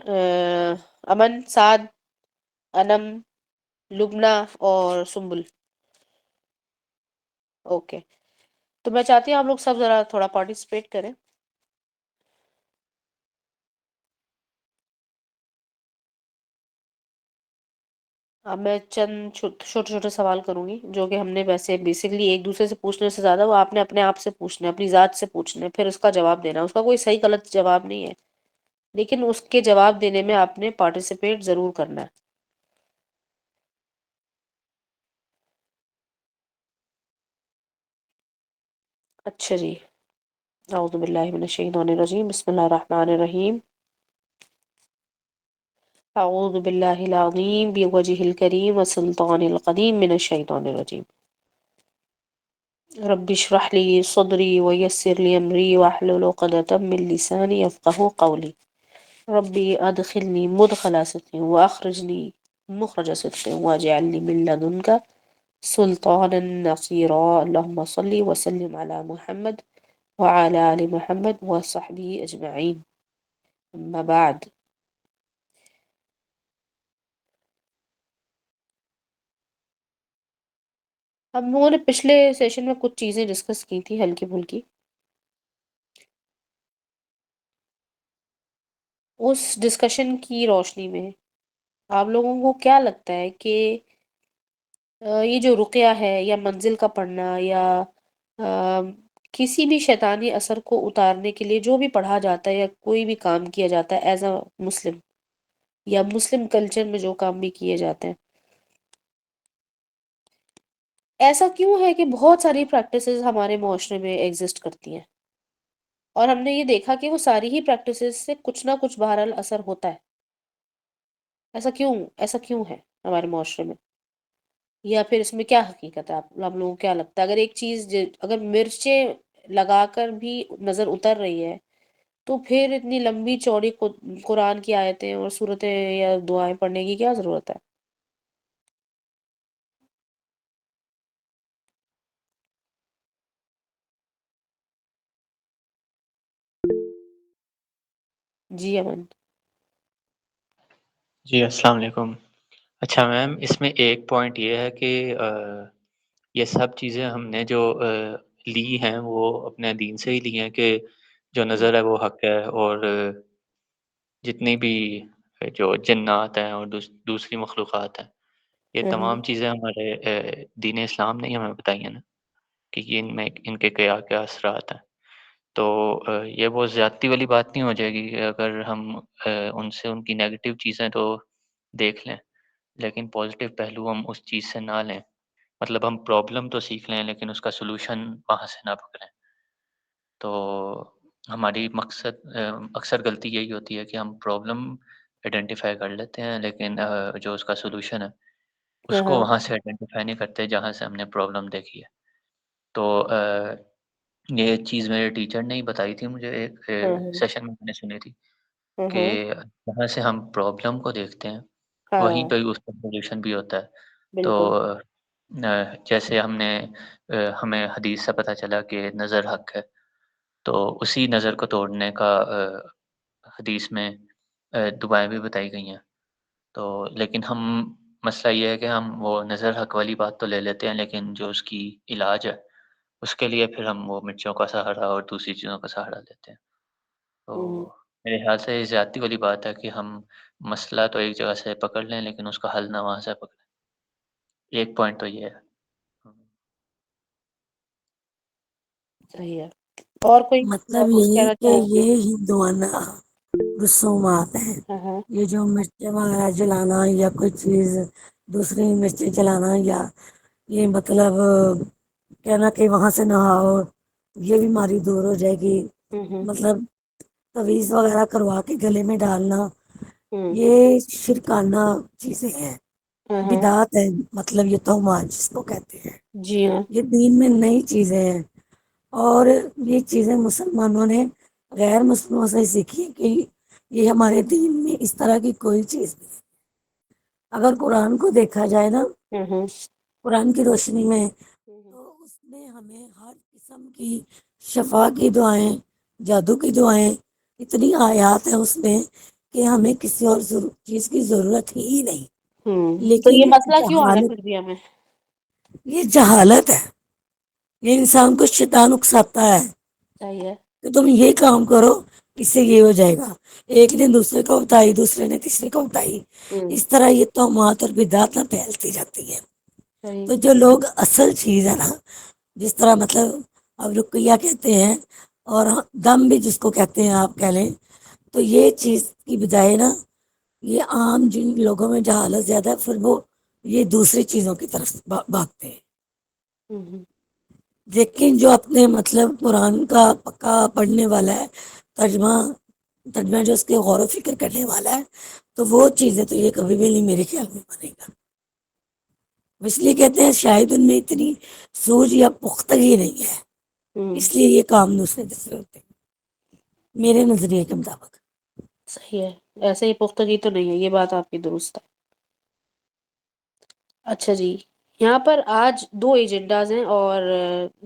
امن، سعد، انم، لبنہ اور سنبل. اوکے. تو میں چاہتی ہوں آپ لوگ سب ذرا تھوڑا پارٹیسپیٹ کریں. اب میں چند چھوٹے چھوٹے سوال کروں گی جو کہ ہم نے ویسے بیسکلی ایک دوسرے سے پوچھنے سے زیادہ وہ آپ نے اپنے آپ سے پوچھنا ہے، اپنی ذات سے پوچھنا ہے، پھر اس کا جواب دینا. اس کا کوئی صحیح غلط جواب نہیں ہے، لیکن اس کے جواب دینے میں آپ نے پارٹیسپیٹ ضرور کرنا ہے. اچھا جی. اعوذ باللہ من الشیطان الرجیم، بسم اللہ الرحمن الرحیم. اعوذ باللہ العظیم بوجہ الکریم وسلطان القدیم من الشیطان الرجیم. رب اشرح لی صدری ویسر لی امری واحلل عقدۃ من لسانی یفقہوا قولی. ربی ادخلنی مدخل صدق واخرجنی مخرج صدق واجعل لی من لدنک سلطانا نصیرا. اللہم صلی وسلم علی محمد وعلی آل محمد وصحبہ اجمعین. اما بعد. ہم لوگوں نے پچھلے سیشن میں کچھ چیزیں ڈسکس کی تھی ہلکی پھلکی. اس ڈسکشن کی روشنی میں آپ لوگوں کو کیا لگتا ہے کہ یہ جو رقیہ ہے یا منزل کا پڑھنا یا کسی بھی شیطانی اثر کو اتارنے کے لیے جو بھی پڑھا جاتا ہے یا کوئی بھی کام کیا جاتا ہے ایز اے مسلم یا مسلم کلچر میں جو کام بھی کیے جاتے ہیں، ایسا کیوں ہے کہ بہت ساری پریکٹسز ہمارے معاشرے میں ایگزسٹ کرتی ہیں اور ہم نے یہ دیکھا کہ وہ ساری ہی پریکٹسز سے کچھ نہ کچھ بہرحال اثر ہوتا ہے. ایسا کیوں ہے ہمارے معاشرے میں، یا پھر اس میں کیا حقیقت ہے؟ آپ لوگوں کو کیا لگتا ہے؟ اگر ایک چیز اگر مرچیں لگا کر بھی نظر اتر رہی ہے تو پھر اتنی لمبی چوڑی قرآن کی آیتیں اور سورتیں یا دعائیں پڑھنے کی کیا ضرورت ہے؟ جی امن. جی السلام علیکم. اچھا میم، اس میں ایک پوائنٹ یہ ہے کہ یہ سب چیزیں ہم نے جو لی ہیں وہ اپنے دین سے ہی لی ہیں کہ جو نظر ہے وہ حق ہے، اور جتنی بھی جو جنات ہیں اور دوسری مخلوقات ہیں، یہ تمام چیزیں ہمارے دین اسلام نے ہی ہمیں بتائی ہیں نا، کہ یہ ان کے کیا کیا اثرات ہیں. تو یہ بہت زیادتی والی بات نہیں ہو جائے گی کہ اگر ہم ان سے ان کی نیگیٹو چیزیں تو دیکھ لیں، لیکن پازیٹیو پہلو ہم اس چیز سے نہ لیں. مطلب ہم پرابلم تو سیکھ لیں لیکن اس کا سلوشن وہاں سے نہ پکڑیں. تو ہماری اکثر غلطی یہی ہوتی ہے کہ ہم پرابلم آئیڈینٹیفائی کر لیتے ہیں، لیکن جو اس کا سلوشن ہے اس کو وہاں سے آئیڈینٹیفائی نہیں کرتے جہاں سے ہم نے پرابلم دیکھی ہے. تو یہ چیز میرے ٹیچر نے ہی بتائی تھی مجھے، ایک سیشن میں نے سنی تھی کہ جہاں سے ہم پرابلم کو دیکھتے ہیں وہیں ہاں پہ اس کا سولوشن بھی ہوتا ہے. تو بالکل. جیسے ہمیں حدیث سے پتہ چلا کہ نظر حق ہے، تو اسی نظر کو توڑنے کا حدیث میں دعائیں بھی بتائی گئی ہیں. تو لیکن مسئلہ یہ ہے کہ ہم وہ نظر حق والی بات تو لے لیتے ہیں، لیکن جو اس کی علاج ہے اس کے لیے پھر ہم وہ مرچوں کا سہارا اور دوسری چیزوں کا سہارا لیتے ہیں. تو میرے خیال سے یہ زیادتی والی بات ہے کہ ہم مسئلہ تو ایک جگہ سے پکڑ لیں لیکن اس کا حل نہ وہاں سے پکڑیں. ایک پوائنٹ تو یہ ہے. صحیح ہے. اور کوئی مطلب کچھ یہ کہنا کہ چاہے؟ یہ ہندوانہ رسومات ہیں. ہاں یہ جو مرچیں وغیرہ جلانا یا کوئی چیز دوسری مرچیں جلانا، یا یہ مطلب کہنا کہ وہاں سے نہ آؤ، یہ بیماری دور ہو جائے گی، مطلب تویز وغیرہ کروا کے گلے میں ڈالنا، یہ شرکانہ چیزیں ہیں، ہاں بدعت ہے. مطلب یہ توہمات جس کو کہتے ہیں، جی ہاں. یہ دین میں نئی چیزیں ہیں. اور یہ چیزیں مسلمانوں نے غیر مسلموں سے سیکھی کہ یہ ہمارے دین میں اس طرح کی کوئی چیز نہیں. اگر قرآن کو دیکھا جائے نا، قرآن کی روشنی میں، تو اس میں ہمیں ہر قسم کی شفا کی دعائیں، جادو کی دعائیں، اتنی آیات ہیں اس میں کہ ہمیں کسی اور چیز کی ضرورت ہی نہیں، تو یہ لیکن مسئلہ کیوں آ رہا ہے پھر بھی ہمیں؟ یہ جہالت ہے، یہ انسان کو شیطان اکساتا ہے صحیح ہے. کہ تم یہ کام کرو، اس سے یہ ہو جائے گا، ایک نے دوسرے کو بتائی، دوسرے نے تیسرے کو بتائی، اس طرح یہ توہمات اور بدعات پھیلتی جاتی ہے. صحیح. تو جو لوگ اصل چیز ہے نا، جس طرح مطلب اب رقیہ کہتے ہیں اور دم بھی جس کو کہتے ہیں آپ کہہ لیں، تو یہ چیز کی بجائے نا، یہ عام جن لوگوں میں جہالت زیادہ ہے، پھر وہ یہ دوسری چیزوں کی طرف بھاگتے ہیں. لیکن جو اپنے مطلب قرآن کا پکا پڑھنے والا ہے، ترجمہ جو اس کے غور و فکر کرنے والا ہے، تو وہ چیزیں تو یہ کبھی بھی نہیں میرے خیال میں بنے گا. اس لیے کہتے ہیں شاید ان میں اتنی سوچ یا پختگی نہیں ہے، اس لیے یہ کام دوسرے ہوتے ہیں میرے نظریے کے مطابق. صحیح ہے، ایسے ہی پختگی تو نہیں ہے، یہ بات آپ کی درست ہے. اچھا جی، یہاں پر آج 2 ایجنڈاز ہیں، اور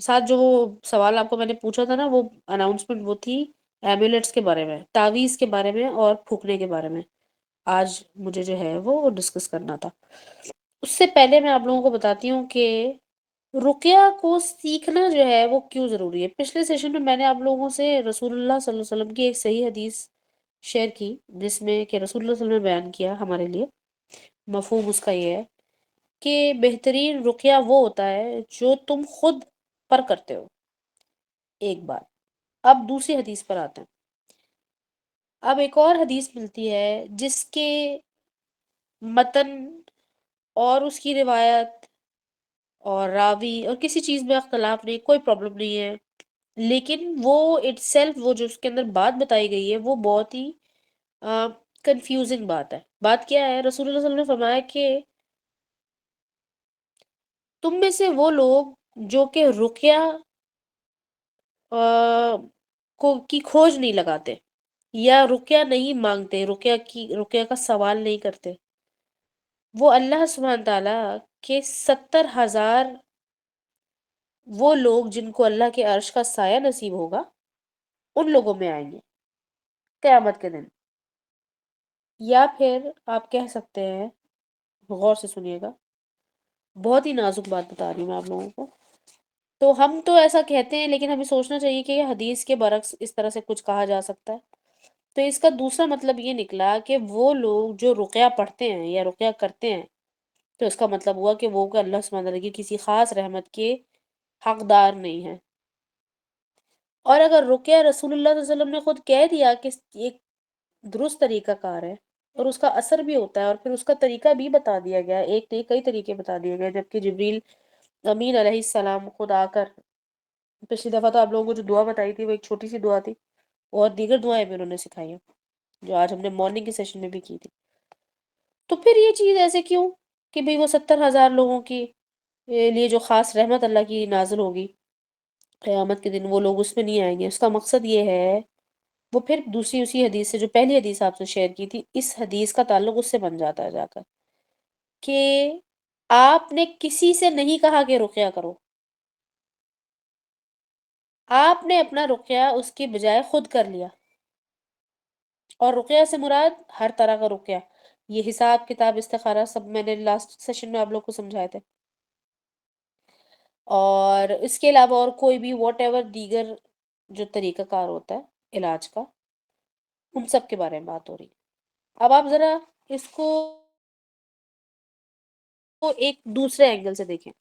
ساتھ جو سوال آپ کو میں نے پوچھا تھا نا، وہ اناؤنسمنٹ وہ تھی ایمولیٹس کے بارے میں، تعویذ کے بارے میں اور پھونکنے کے بارے میں. آج مجھے جو ہے وہ ڈسکس کرنا تھا. اس سے پہلے میں آپ لوگوں کو بتاتی ہوں کہ رقیہ کو سیکھنا جو ہے وہ کیوں ضروری ہے. پچھلے سیشن میں نے آپ لوگوں سے رسول اللہ صلی اللہ علیہ وسلم کی ایک صحیح حدیث شیئر کی، جس میں کہ رسول اللہ صلی اللہ علیہ وسلم نے بیان کیا ہمارے لیے. مفہوم اس کا یہ ہے کہ بہترین رقیہ وہ ہوتا ہے جو تم خود پر کرتے ہو. ایک بات. اب دوسری حدیث پر آتے ہیں. اب ایک اور حدیث ملتی ہے جس کے متن اور اس کی روایت اور راوی اور کسی چیز میں اختلاف نہیں، کوئی پرابلم نہیں ہے، لیکن وہ اٹ سیلف، وہ جو اس کے اندر بات بتائی گئی ہے وہ بہت ہی کنفیوزنگ بات ہے. بات کیا ہے؟ رسول اللہ صلی اللہ علیہ وسلم نے فرمایا کہ تم میں سے وہ لوگ جو کہ رقیہ کی کھوج نہیں لگاتے، یا رقیہ نہیں مانگتے، رقیہ کا سوال نہیں کرتے، وہ اللہ سبحانہ تعالیٰ کے 70,000 وہ لوگ جن کو اللہ کے عرش کا سایہ نصیب ہوگا، ان لوگوں میں آئیں گے قیامت کے دن. یا پھر آپ کہہ سکتے ہیں، غور سے سنیے گا، بہت ہی نازک بات بتا رہی ہوں میں آپ لوگوں کو. تو ہم تو ایسا کہتے ہیں، لیکن ہمیں سوچنا چاہیے کہ یہ حدیث کے برعکس اس طرح سے کچھ کہا جا سکتا ہے. تو اس کا دوسرا مطلب یہ نکلا کہ وہ لوگ جو رقیہ پڑھتے ہیں یا رقیہ کرتے ہیں، تو اس کا مطلب ہوا کہ وہ اللہ سبحانہ تعالیٰ کی کسی خاص رحمت کے حقدار نہیں ہیں. اور اگر رقیہ رسول اللہ صلی اللہ علیہ وسلم نے خود کہہ دیا کہ ایک درست طریقہ کار ہے اور اس کا اثر بھی ہوتا ہے، اور پھر اس کا طریقہ بھی بتا دیا گیا، ایک نہیں کئی طریقے بتا دیے گئے، جبکہ جبریل امین علیہ السلام خود آ کر، پچھلی دفعہ تو آپ لوگوں کو جو دعا بتائی تھی وہ ایک چھوٹی سی دعا تھی، اور دیگر دعائیں بھی انہوں نے سکھائی ہیں جو آج ہم نے مارننگ کے سیشن میں بھی کی تھی. تو پھر یہ چیز ایسے کیوں کہ بھئی وہ 70,000 لوگوں کی لیے جو خاص رحمت اللہ کی نازل ہوگی قیامت کے دن، وہ لوگ اس میں نہیں آئیں گے. اس کا مقصد یہ ہے، وہ پھر دوسری اسی حدیث سے، جو پہلی حدیث آپ سے شیئر کی تھی، اس حدیث کا تعلق اس سے بن جاتا ہے جا کر، کہ آپ نے کسی سے نہیں کہا کہ رقیہ کرو، آپ نے اپنا رقیہ اس کی بجائے خود کر لیا. اور رقیہ سے مراد ہر طرح کا رقیہ، یہ حساب کتاب استخارہ سب میں نے لاسٹ سیشن میں آپ لوگ کو سمجھائے تھے. اور اس کے علاوہ اور کوئی بھی واٹ ایور دیگر جو طریقہ کار ہوتا ہے علاج کا، ان سب کے بارے میں بات ہو رہی ہے. اب آپ ذرا اس کو ایک دوسرے اینگل سے دیکھیں،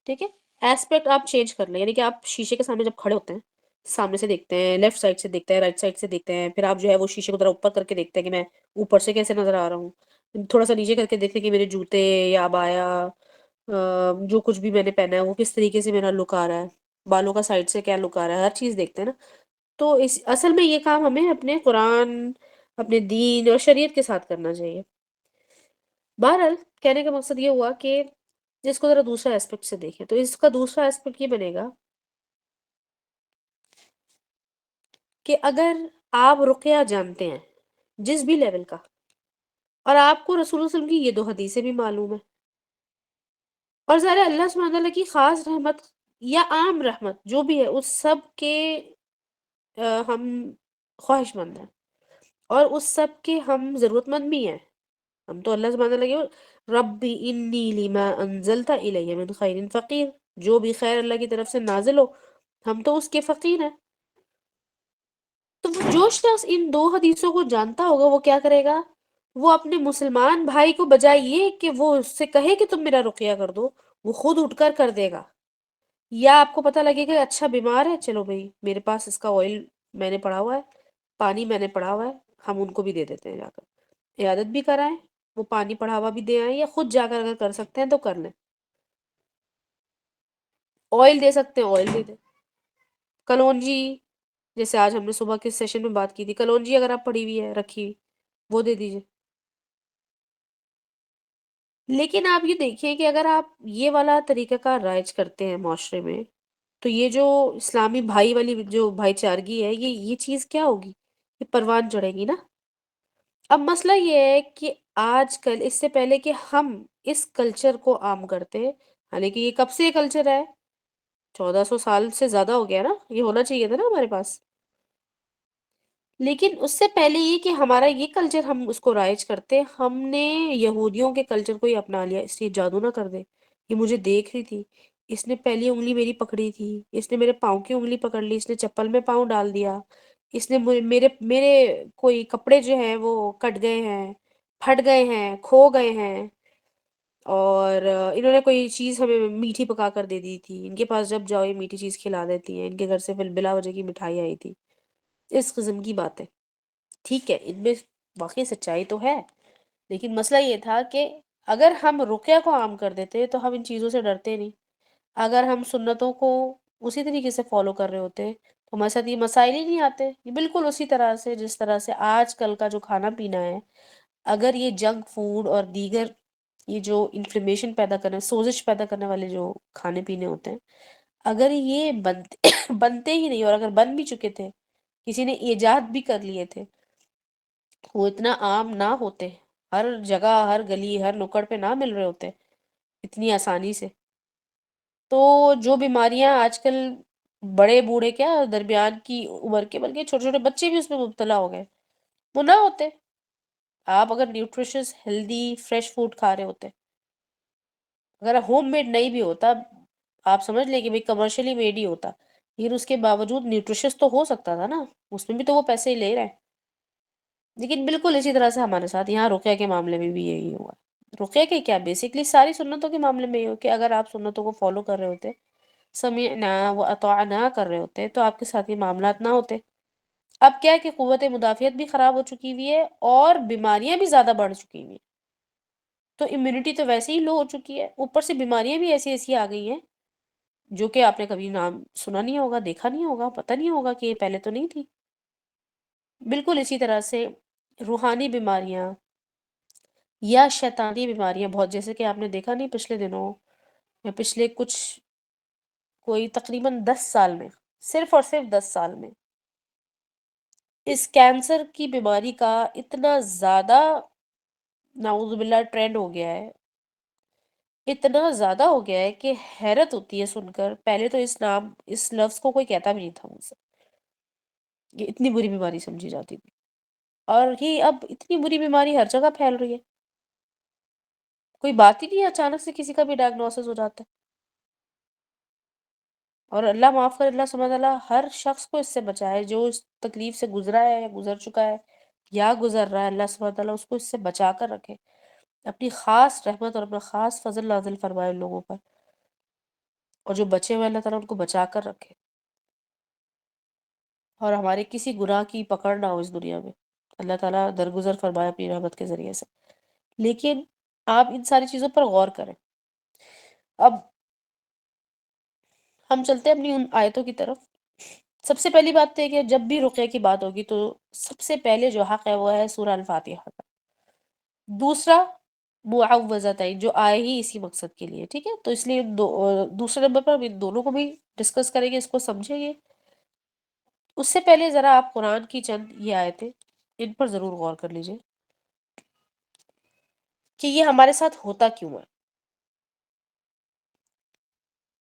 ٹھیک ہے؟ ایسپیکٹ آپ چینج کر لیں، یعنی کہ آپ شیشے کے سامنے جب کھڑے ہوتے ہیں، سامنے سے دیکھتے ہیں، لیفٹ سائڈ سے دیکھتے ہیں، رائٹ سائڈ سے دیکھتے ہیں، پھر آپ جو ہے وہ شیشے کو ذرا اوپر کر کے دیکھتے ہیں کہ میں اوپر سے کیسے نظر آ رہا ہوں، تھوڑا سا نیچے کر کے دیکھتے ہیں کہ میرے جوتے یا عبایا جو کچھ بھی میں نے پہنا ہے وہ کس طریقے سے میرا لک آ رہا ہے، بالوں کا سائڈ سے کیا لک آ رہا ہے، ہر چیز دیکھتے ہیں نا. تو اس اصل میں یہ کام ہمیں اپنے قرآن، اپنے دین اور شریعت کے ساتھ کرنا چاہیے. بہرحال کہنے کا مقصد یہ ہوا کہ جس کو ذرا دوسرا ایسپیکٹ سے دیکھیں، تو اس کا دوسرا ایسپیکٹ یہ بنے گا کہ اگر آپ رقیہ جانتے ہیں جس بھی لیول کا، اور آپ کو رسول اللہ صلی اللہ علیہ وسلم کی یہ 2 حدیثیں بھی معلوم ہے، اور ظاہر ہے اللہ سبحانہ تعالیٰ کی خاص رحمت یا عام رحمت جو بھی ہے اس سب کے ہم خواہش مند ہیں، اور اس سب کے ہم ضرورت مند بھی ہیں. ہم تو اللہ سبحانہ لگے ربی انی لما انزلت الی من خیر فقیر، جو بھی خیر اللہ کی طرف سے نازل ہو ہم تو اس کے فقیر ہیں. تو وہ جو شخص ان 2 حدیثوں کو جانتا ہوگا وہ کیا کرے گا؟ وہ اپنے مسلمان بھائی کو بجائے یہ کہ وہ اس سے کہے کہ تم میرا رقیہ کر دو، وہ خود اٹھ کر دے گا. یا آپ کو پتہ لگے گا اچھا بیمار ہے، چلو بھائی میرے پاس اس کا آئل میں نے پڑا ہوا ہے، پانی میں نے پڑا ہوا ہے، ہم ان کو بھی دے دیتے ہیں، جا کر عیادت بھی کرائیں، وہ پانی پڑا ہوا بھی دے آئیں، یا خود جا کر اگر کر سکتے ہیں تو کر لیں. آئل دے سکتے ہیں آئل دے دیں. کلونجی، جیسے آج ہم نے صبح کے سیشن میں بات کی تھی، کلونجی اگر آپ پڑی ہوئی ہے رکھی ہوئی وہ دے دیجئے. لیکن آپ یہ دیکھیں کہ اگر آپ یہ والا طریقہ کار رائج کرتے ہیں معاشرے میں تو یہ جو اسلامی بھائی والی جو بھائی چارگی ہے یہ چیز کیا ہوگی؟ یہ پروان چڑھے گی نا. اب مسئلہ یہ ہے کہ آج کل اس سے پہلے کہ ہم اس کلچر کو عام کرتے، حالانکہ یہ کب سے کلچر ہے، 1400 سال سے زیادہ ہو گیا نا، یہ ہونا چاہیے تھا نا ہمارے پاس. لیکن اس سے پہلے یہ کہ ہمارا یہ کلچر ہم اس کو رائج کرتے، ہم نے یہودیوں کے کلچر کو ہی اپنا لیا. اس لیے جادو نہ کر دے، یہ مجھے دیکھ رہی تھی، اس نے پہلی انگلی میری پکڑی تھی، اس نے میرے پاؤں کی انگلی پکڑ لی، اس نے چپل میں پاؤں ڈال دیا، اس نے میرے کوئی کپڑے جو ہیں وہ کٹ گئے ہیں، پھٹ گئے ہیں، کھو گئے ہیں، اور انہوں نے کوئی چیز ہمیں میٹھی پکا کر دے دی تھی، ان کے پاس جب جاؤ یہ میٹھی چیز کھلا دیتی ہیں، ان کے گھر سے بلا وجہ کی مٹھائی آئی تھی. اس قسم کی باتیں ٹھیک ہے، ان میں واقعی سچائی تو ہے، لیکن مسئلہ یہ تھا کہ اگر ہم رقیہ کو عام کر دیتے تو ہم ان چیزوں سے ڈرتے نہیں. اگر ہم سنتوں کو اسی طریقے سے فالو کر رہے ہوتے تو ہمارے ساتھ یہ مسائل ہی نہیں آتے. یہ بالکل اسی طرح سے جس طرح سے آج کل کا جو کھانا پینا ہے، اگر یہ جنک فوڈ اور دیگر یہ جو انفلیمیشن پیدا کرنے، سوزش پیدا کرنے والے جو کھانے پینے ہوتے ہیں، اگر یہ بنتے ہی نہیں، اور اگر بن بھی چکے تھے، کسی نے ایجاد بھی کر لیے تھے، وہ اتنا عام نہ ہوتے، ہر جگہ ہر گلی ہر نکڑ پہ نہ مل رہے ہوتے اتنی آسانی سے، تو جو بیماریاں آج کل بڑے بوڑھے کیا درمیان کی عمر کے بلکہ چھوٹے چھوٹے بچے بھی اس میں مبتلا ہو گئے، وہ نہ ہوتے. آپ اگر نیوٹریشس ہیلدی فریش فوڈ کھا رہے ہوتے، اگر ہوم میڈ نہیں بھی ہوتا، آپ سمجھ لیں کہ بھئی کمرشلی میڈ ہی ہوتا، لیکن اس کے باوجود نیوٹریشس تو ہو سکتا تھا نا، اس میں بھی تو وہ پیسے ہی لے رہے ہیں. لیکن بالکل اسی طرح سے ہمارے ساتھ یہاں رقیہ کے معاملے میں بھی یہی ہوا. رقیہ کے کیا، بیسکلی ساری سنتوں کے معاملے میں یہ ہو کہ اگر آپ سنتوں کو فالو کر رہے ہوتے، سمعنا و اطعنا کر رہے ہوتے، تو آپ کے ساتھ یہ معاملات نہ ہوتے. اب کیا ہے کہ قوت مدافعت بھی خراب ہو چکی ہوئی ہے اور بیماریاں بھی زیادہ بڑھ چکی ہوئی ہیں. تو امیونٹی تو ویسے ہی لو ہو چکی ہے، اوپر سے بیماریاں بھی ایسی ایسی آ گئی ہیں جو کہ آپ نے کبھی نام سنا نہیں ہوگا، دیکھا نہیں ہوگا، پتہ نہیں ہوگا کہ یہ پہلے تو نہیں تھی. بالکل اسی طرح سے روحانی بیماریاں یا شیطانی بیماریاں بہت، جیسے کہ آپ نے دیکھا نہیں پچھلے دنوں یا پچھلے کچھ کوئی تقریباً 10 سال میں، صرف اور صرف 10 سال میں اس کینسر کی بیماری کا اتنا زیادہ نعوذ باللہ ٹرینڈ ہو گیا ہے، اتنا زیادہ ہو گیا ہے کہ حیرت ہوتی ہے سن کر. پہلے تو اس لفظ کو کوئی کہتا بھی نہیں تھا مجھ سے، یہ اتنی بری بیماری سمجھی جاتی تھی، اور یہ اب اتنی بری بیماری ہر جگہ پھیل رہی ہے. کوئی بات ہی نہیں ہے، اچانک سے کسی کا بھی ڈائگنوسس ہو جاتا ہے. اور اللہ معاف کر، اللہ سبحانہ تعالیٰ ہر شخص کو اس سے بچائے جو اس تکلیف سے گزرا ہے یا گزر چکا ہے یا گزر رہا ہے. اللہ سبحانہ تعالیٰ اس کو اس سے بچا کر رکھے، اپنی خاص رحمت اور اپنا خاص فضل نازل فرمائے ان لوگوں پر، اور جو بچے ہوئے اللہ تعالیٰ ان کو بچا کر رکھے، اور ہمارے کسی گناہ کی پکڑ نہ ہو اس دنیا میں. اللہ تعالیٰ درگزر فرمائے اپنی رحمت کے ذریعے سے. لیکن آپ ان ساری چیزوں پر غور کریں. اب ہم چلتے ہیں اپنی ان آیتوں کی طرف. سب سے پہلی بات تو ہے کہ جب بھی رقیہ کی بات ہوگی تو سب سے پہلے جو حق ہے وہ ہے سورہ الفاتحہ کا. دوسرا معوذتین جو آئے ہی اسی مقصد کے لیے، ٹھیک ہے، تو اس لیے دوسرے نمبر پر ان دونوں کو بھی ڈسکس کریں گے، اس کو سمجھیں گے. اس سے پہلے ذرا آپ قرآن کی چند یہ آیتیں ان پر ضرور غور کر لیجئے کہ یہ ہمارے ساتھ ہوتا کیوں ہے.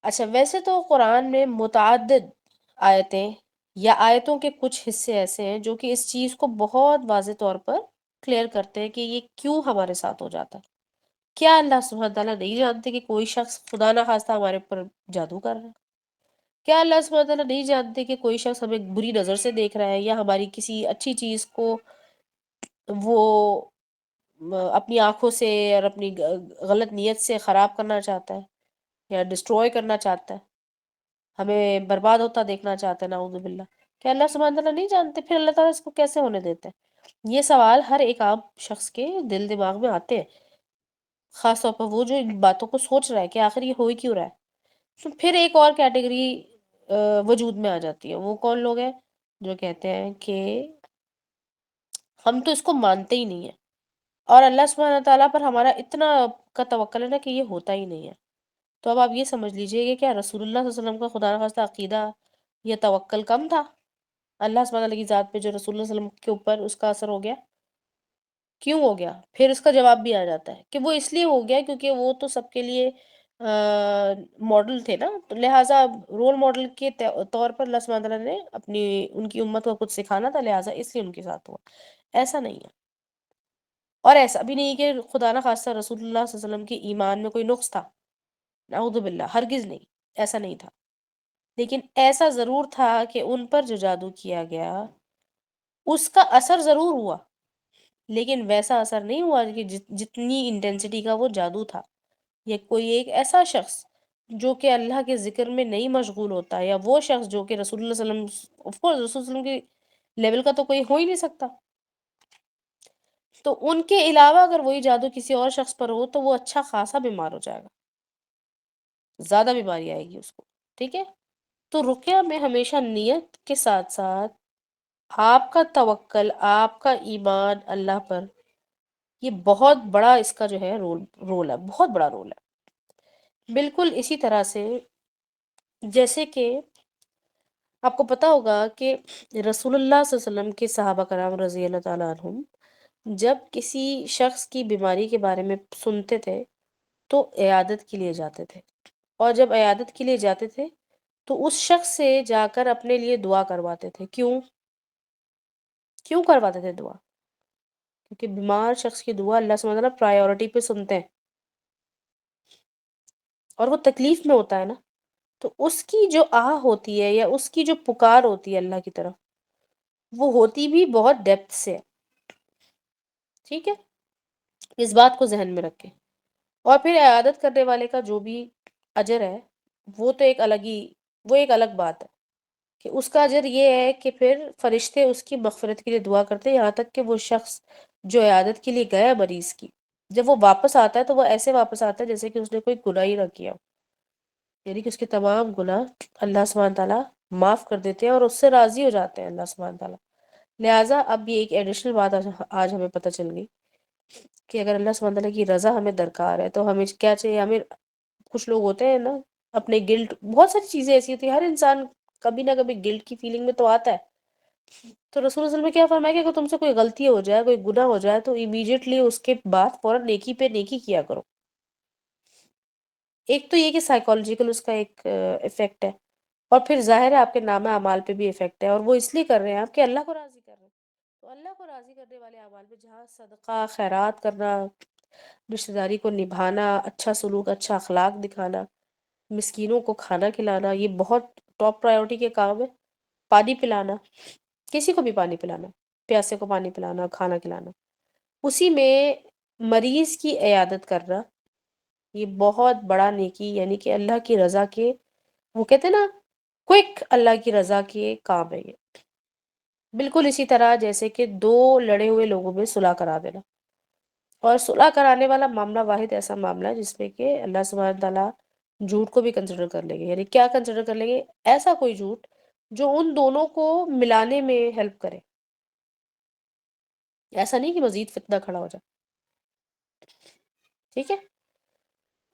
اچھا، ویسے تو قرآن میں متعدد آیتیں یا آیتوں کے کچھ حصے ایسے ہیں جو کہ اس چیز کو بہت واضح طور پر کلیئر کرتے ہیں کہ یہ کیوں ہمارے ساتھ ہو جاتا ہے۔ کیا اللہ سبحانہ تعالیٰ نہیں جانتے کہ کوئی شخص خدا نہ خواستہ ہمارے اوپر جادو کر رہا ہے؟ کیا اللہ سبحانہ تعالیٰ نہیں جانتے کہ کوئی شخص ہمیں بری نظر سے دیکھ رہا ہے، یا ہماری کسی اچھی چیز کو وہ اپنی آنکھوں سے اور اپنی غلط نیت سے خراب کرنا چاہتا ہے یا ڈسٹروائے کرنا چاہتا ہے، ہمیں برباد ہوتا دیکھنا چاہتا ہے، نعوذ باللہ؟ کیا اللہ سبحانہ تعالیٰ نہیں جانتے؟ پھر اللہ تعالیٰ اس کو کیسے ہونے دیتے ہیں؟ یہ سوال ہر ایک عام شخص کے دل دماغ میں آتے ہیں، خاص طور پر وہ جو ان باتوں کو سوچ رہا ہے کہ آخر یہ ہو ہی کیوں رہا ہے۔ تو پھر ایک اور کیٹیگری وجود میں آ جاتی ہے۔ وہ کون لوگ ہیں؟ جو کہتے ہیں کہ ہم تو اس کو مانتے ہی نہیں ہیں، اور اللہ سبحانہ تعالیٰ پر ہمارا اتنا کا توکل ہے نا کہ یہ ہوتا ہی نہیں ہے۔ تو اب آپ یہ سمجھ لیجئے کہ کیا رسول اللہ صلی اللہ علیہ وسلم کا خدا نخواستہ عقیدہ یا توکل کم تھا اللہ سبحانہ تعالیٰ کی ذات پہ، جو رسول اللہ صلی اللہ علیہ وسلم کے اوپر اس کا اثر ہو گیا؟ کیوں ہو گیا؟ پھر اس کا جواب بھی آ جاتا ہے کہ وہ اس لیے ہو گیا کیونکہ وہ تو سب کے لیے ماڈل تھے نا، تو لہٰذا رول ماڈل کے طور پر اللہ سبحانہ تعالیٰ نے ان کی امت کو کچھ سکھانا تھا، لہٰذا اس لیے ان کے ساتھ ہوا۔ ایسا نہیں ہے، اور ایسا بھی نہیں کہ خدا نہ خواستہ رسول اللہ صلی اللہ علیہ وسلم کے ایمان میں کوئی نقص تھا، نعوذ باللہ، ہرگز نہیں، ایسا نہیں تھا۔ لیکن ایسا ضرور تھا کہ ان پر جو جادو کیا گیا اس کا اثر ضرور ہوا، لیکن ویسا اثر نہیں ہوا کہ جتنی انٹینسٹی کا وہ جادو تھا۔ یا کوئی ایک ایسا شخص جو کہ اللہ کے ذکر میں نہیں مشغول ہوتا، یا وہ شخص جو کہ رسول اللہ صلی اللہ علیہ وسلم، آف کورس رسول اللہ صلی اللہ علیہ وسلم کے لیول کا تو کوئی ہو ہی نہیں سکتا، تو ان کے علاوہ اگر وہی جادو کسی اور شخص پر ہو تو وہ اچھا خاصا بیمار ہو جائے گا، زیادہ بیماری آئے گی اس کو، ٹھیک ہے؟ تو رقیہ میں ہمیشہ نیت کے ساتھ ساتھ آپ کا توکل، آپ کا ایمان اللہ پر، یہ بہت بڑا اس کا جو ہے رول ہے، بہت بڑا رول ہے۔ بالکل اسی طرح سے جیسے کہ آپ کو پتا ہوگا کہ رسول اللہ صلی اللہ علیہ وسلم کے صحابہ کرام رضی اللہ تعالیٰ عنہم جب کسی شخص کی بیماری کے بارے میں سنتے تھے تو عیادت کے لیے جاتے تھے، اور جب عیادت کے لیے جاتے تھے تو اس شخص سے جا کر اپنے لیے دعا کرواتے تھے۔ کیوں کرواتے تھے دعا؟ کیونکہ بیمار شخص کی دعا اللہ سبحانہ وتعالیٰ پرائیورٹی پہ سنتے ہیں، اور وہ تکلیف میں ہوتا ہے نا، تو اس کی جو آہ ہوتی ہے یا اس کی جو پکار ہوتی ہے اللہ کی طرف، وہ ہوتی بھی بہت ڈیپتھ سے ہے، ٹھیک ہے؟ اس بات کو ذہن میں رکھیں۔ اور پھر عیادت کرنے والے کا جو بھی اجر ہے وہ تو ایک الگ بات ہے، کہ اس کا اجر یہ ہے کہ پھر فرشتے اس کی مغفرت کے لیے دعا کرتے ہیں، یہاں تک کہ وہ شخص جو عیادت کے لیے گیا مریض کی، جب وہ واپس آتا ہے تو وہ ایسے واپس آتا ہے جیسے کہ اس نے کوئی گناہ ہی نہ کیا ہو، یعنی کہ اس کے تمام گناہ اللہ سبحانہ تعالیٰ معاف کر دیتے ہیں اور اس سے راضی ہو جاتے ہیں اللہ سبحانہ تعالیٰ۔ لہٰذا اب یہ ایک ایڈیشنل بات آج ہمیں پتہ چل گئی کہ اگر اللہ سبحانہ تعالیٰ کی رضا ہمیں درکار ہے تو ہمیں کیا چاہیے؟ ہمیں، کچھ لوگ ہوتے ہیں نا اپنے گلٹ، بہت ساری چیزیں ایسی ہوتی ہیں، ہر انسان کبھی نہ کبھی گلٹ کی فیلنگ میں تو آتا ہے، تو رسول اللہ صلی اللہ علیہ وسلم نے کیا فرمایا کہ اگر تم سے کوئی غلطی ہو جائے، کوئی گناہ ہو جائے، تو امیڈیٹلی اس کے بعد فوراً نیکی پہ نیکی کیا کرو۔ ایک تو یہ کہ سائیکالوجیکل اس کا ایک افیکٹ ہے، اور پھر ظاہر ہے آپ کے نامہ اعمال پہ بھی افیکٹ ہے، اور وہ اس لیے کر رہے ہیں آپ کہ اللہ کو راضی کر رہے ہیں۔ تو اللہ کو راضی کرنے والے اعمال پہ جہاں صدقہ خیرات کرنا، رشتہ داری کو نبھانا، اچھا سلوک، اچھا اخلاق دکھانا، مسکینوں کو کھانا کھلانا، یہ بہت ٹاپ پرائیورٹی کے کام ہے۔ پانی پلانا، کسی کو بھی پانی پلانا، پیاسے کو پانی پلانا، کھانا کھلانا، اسی میں مریض کی عیادت کرنا، یہ بہت بڑا نیکی، یعنی کہ اللہ کی رضا کے، وہ کہتے ہیں نا کوئک اللہ کی رضا کے کام ہے یہ۔ بالکل اسی طرح جیسے کہ دو لڑے ہوئے لوگوں میں صلح کرا دینا، اور صلح کرانے والا معاملہ واحد ایسا معاملہ ہے جس میں کہ اللہ سبحانہ تعالیٰ جھوٹ کو بھی کنسیڈر کر لیں گے۔ یعنی کیا کنسیڈر کر لیں گے؟ ایسا کوئی جھوٹ جو ان دونوں کو ملانے میں ہیلپ کرے، ایسا نہیں کہ مزید فتنہ کھڑا ہو جائے، ٹھیک ہے؟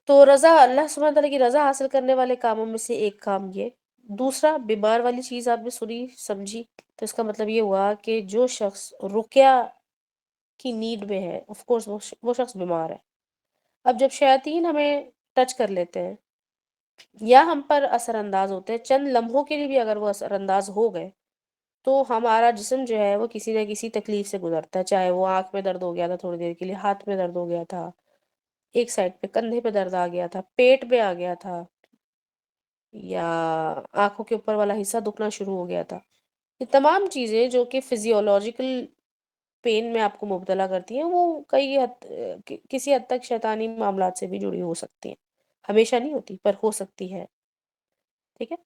تو رضا، اللہ سبحانہ تعالیٰ کی رضا حاصل کرنے والے کاموں میں سے ایک کام یہ۔ دوسرا، بیمار والی چیز آپ نے سنی سمجھی، تو اس کا مطلب یہ ہوا کہ جو شخص رقیہ کی نیڈ میں ہے، آف کورس وہ شخص بیمار ہے۔ اب جب شیاطین ہمیں ٹچ کر لیتے ہیں یا ہم پر اثر انداز ہوتے ہیں، چند لمحوں کے لیے بھی اگر وہ اثر انداز ہو گئے، تو ہمارا جسم جو ہے وہ کسی نہ کسی تکلیف سے گزرتا ہے، چاہے وہ آنکھ میں درد ہو گیا تھا تھوڑی دیر کے لیے، ہاتھ میں درد ہو گیا تھا، ایک سائڈ پہ کندھے پہ درد آ گیا تھا، پیٹ میں آ گیا تھا، یا آنکھوں کے اوپر والا حصہ دکھنا شروع ہو گیا تھا. یہ تمام چیزیں جو کہ فزیولوجیکل پین میں آپ کو مبتلا کرتی ہیں، وہ کسی حد تک شیطانی معاملات سے بھی جڑی ہو سکتی ہیں. ہمیشہ نہیں ہوتی پر ہو سکتی ہے. ٹھیک ہے.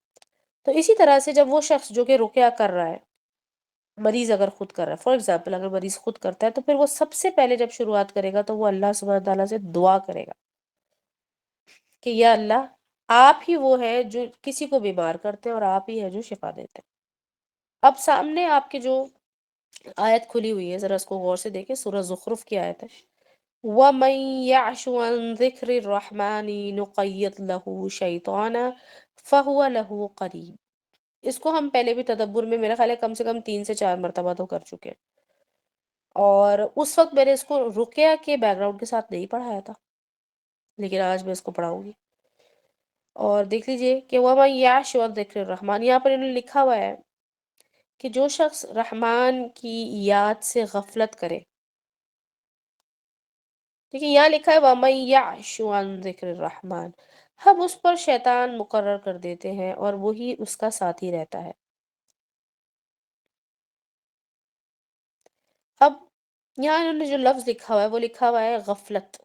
تو اسی طرح سے جب وہ شخص جو کہ رقیہ کر رہا ہے، مریض اگر خود کر رہا ہے، فار ایگزامپل اگر مریض خود کرتا ہے، تو پھر وہ سب سے پہلے جب شروعات کرے گا تو وہ اللہ سبحانہ تعالیٰ سے دعا کرے گا کہ یا اللہ، آپ ہی وہ ہے جو کسی کو بیمار کرتے ہیں اور آپ ہی ہے جو شفا دیتے ہیں. اب سامنے آپ کے جو آیت کھلی ہوئی ہے، ذرا اس کو غور سے دیکھیں. سورہ زخرف کی آیت ہے، وَمَن يَعْشُ عَن ذِكْرِ الرَّحْمَنِ نُقَيِّضْ لَهُ شَيْطَانًا فَهُوَ لَهُ قَرِينٌ. اس کو ہم پہلے بھی تدبر میں میرا خیال ہے کم سے کم 3 سے 4 مرتبہ تو کر چکے ہیں، اور اس وقت میں نے اس کو رقیہ کے بیک گراؤنڈ کے ساتھ نہیں پڑھایا تھا، لیکن آج میں اس کو پڑھاؤں گی. اور دیکھ لیجئے کہ وَمَن يَعْشُ عَن ذِكْرِ الرَّحْمَنِ، یہاں پر انہوں نے لکھا ہوا ہے کہ جو شخص رحمان کی یاد سے غفلت کرے. ٹھیک ہے، یہاں لکھا ہے وَمَن يَعْشُ عَن ذِكْرِ الرَّحْمَنِ، ہم اس پر شیطان مقرر کر دیتے ہیں اور وہی اس کا ساتھی رہتا ہے. اب یہاں انہوں نے جو لفظ لکھا ہوا ہے وہ لکھا ہوا ہے غفلت.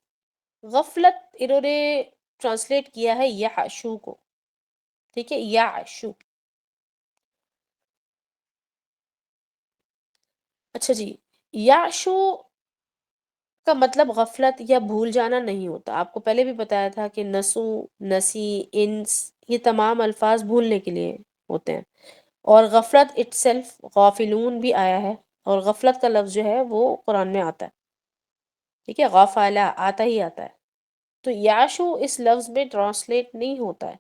غفلت انہوں نے ٹرانسلیٹ کیا ہے یعشو کو. ٹھیک ہے، یعشو. اچھا جی، یعشو کا مطلب غفلت یا بھول جانا نہیں ہوتا. آپ کو پہلے بھی بتایا تھا کہ نسو، نسی، انس، یہ تمام الفاظ بھولنے کے لیے ہوتے ہیں. اور غفلت اٹ سیلف غافلون بھی آیا ہے، اور غفلت کا لفظ جو ہے وہ قرآن میں آتا ہے. ٹھیک ہے، غافلہ آتا ہی آتا ہے. تو یاشو اس لفظ میں ٹرانسلیٹ نہیں ہوتا ہے.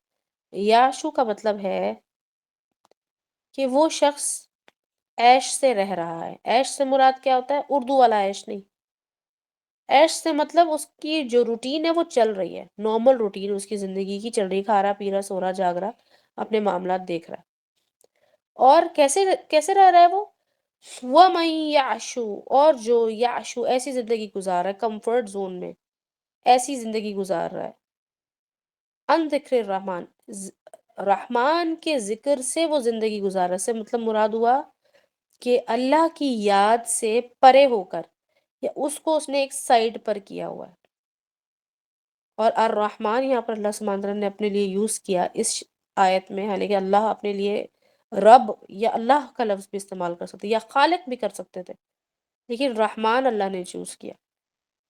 یاشو کا مطلب ہے کہ وہ شخص عیش سے رہ رہا ہے. عیش سے مراد کیا ہوتا ہے؟ اردو والا عیش نہیں. عیش سے مطلب اس کی جو روٹین ہے وہ چل رہی ہے، نارمل روٹین اس کی زندگی کی چل رہی، کھا رہا پی رہا سو رہا جاگ رہا، اپنے معاملات دیکھ رہا. اور کیسے رہ رہا ہے وہ؟ وَمَن يَعْشُ، اور جو یعشو ایسی زندگی گزار رہا ہے کمفرٹ زون میں، ایسی زندگی گزار رہا ہے. ان ذکر الرحمن، رحمان کے ذکر سے وہ زندگی گزار رہا ہے. سے مطلب مراد ہوا کہ اللہ کی یاد سے پرے ہو کر، یا اس کو اس نے ایک سائڈ پر کیا ہوا ہے. اور الرحمن یہاں پر اللہ سبحانہ وتعالیٰ نے اپنے لیے یوز کیا اس آیت میں، حالانکہ اللہ اپنے لیے رب یا اللہ کا لفظ بھی استعمال کر سکتے یا خالق بھی کر سکتے تھے، لیکن رحمان اللہ نے چوز کیا.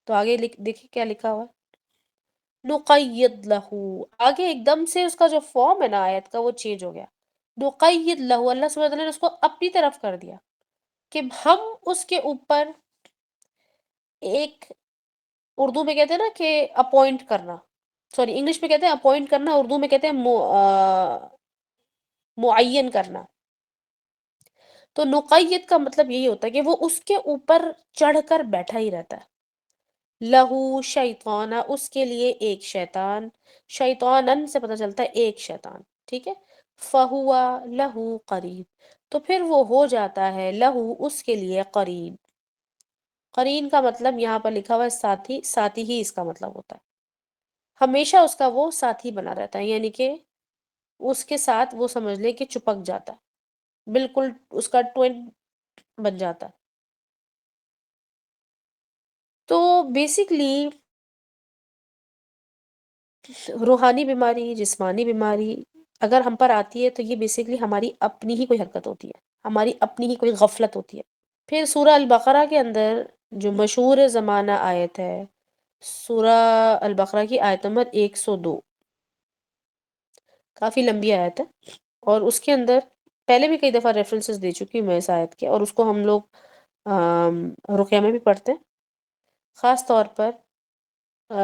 تو آگے دیکھیے کیا لکھا ہوا ہے، نقید لہو. آگے ایک دم سے اس کا جو فارم ہے نا آیت کا وہ چینج ہو گیا. نقید لہو، اللہ سبحانہ وتعالیٰ نے اس کو اپنی طرف کر دیا کہ ہم اس کے اوپر ایک، اردو میں کہتے ہیں نا کہ اپوائنٹ کرنا، سوری انگلش میں کہتے ہیں اپوائنٹ کرنا، اردو میں کہتے ہیں معین کرنا. تو نقید کا مطلب یہی ہوتا ہے کہ وہ اس کے اوپر چڑھ کر بیٹھا ہی رہتا ہے. لہو شیطان، اس کے لیے ایک شیطان، شیطانن سے پتہ چلتا ہے ایک شیطان. ٹھیک ہے، فہوا لہو قرین، تو پھر وہ ہو جاتا ہے لہو اس کے لیے قرین. قرین کا مطلب یہاں پر لکھا ہوا ہے ساتھی. ساتھی ہی اس کا مطلب ہوتا ہے، ہمیشہ اس کا وہ ساتھی بنا رہتا ہے، یعنی کہ اس کے ساتھ وہ سمجھ لے کہ چپک جاتا ہے، بالکل اس کا ٹوین بن جاتا ہے. تو بیسیکلی روحانی بیماری، جسمانی بیماری اگر ہم پر آتی ہے تو یہ بیسیکلی ہماری اپنی ہی کوئی حرکت ہوتی ہے، ہماری اپنی ہی کوئی غفلت ہوتی ہے. پھر سورہ البقرہ کے اندر جو مشہور زمانہ آیت ہے، سورہ البقرہ کی آیت نمبر 102، کافی لمبی آیت ہے، اور اس کے اندر پہلے بھی کئی دفعہ ریفرنسز دے چکی ہوں میں اس آیت کے، اور اس کو ہم لوگ رقیہ میں بھی پڑھتے ہیں، خاص طور پر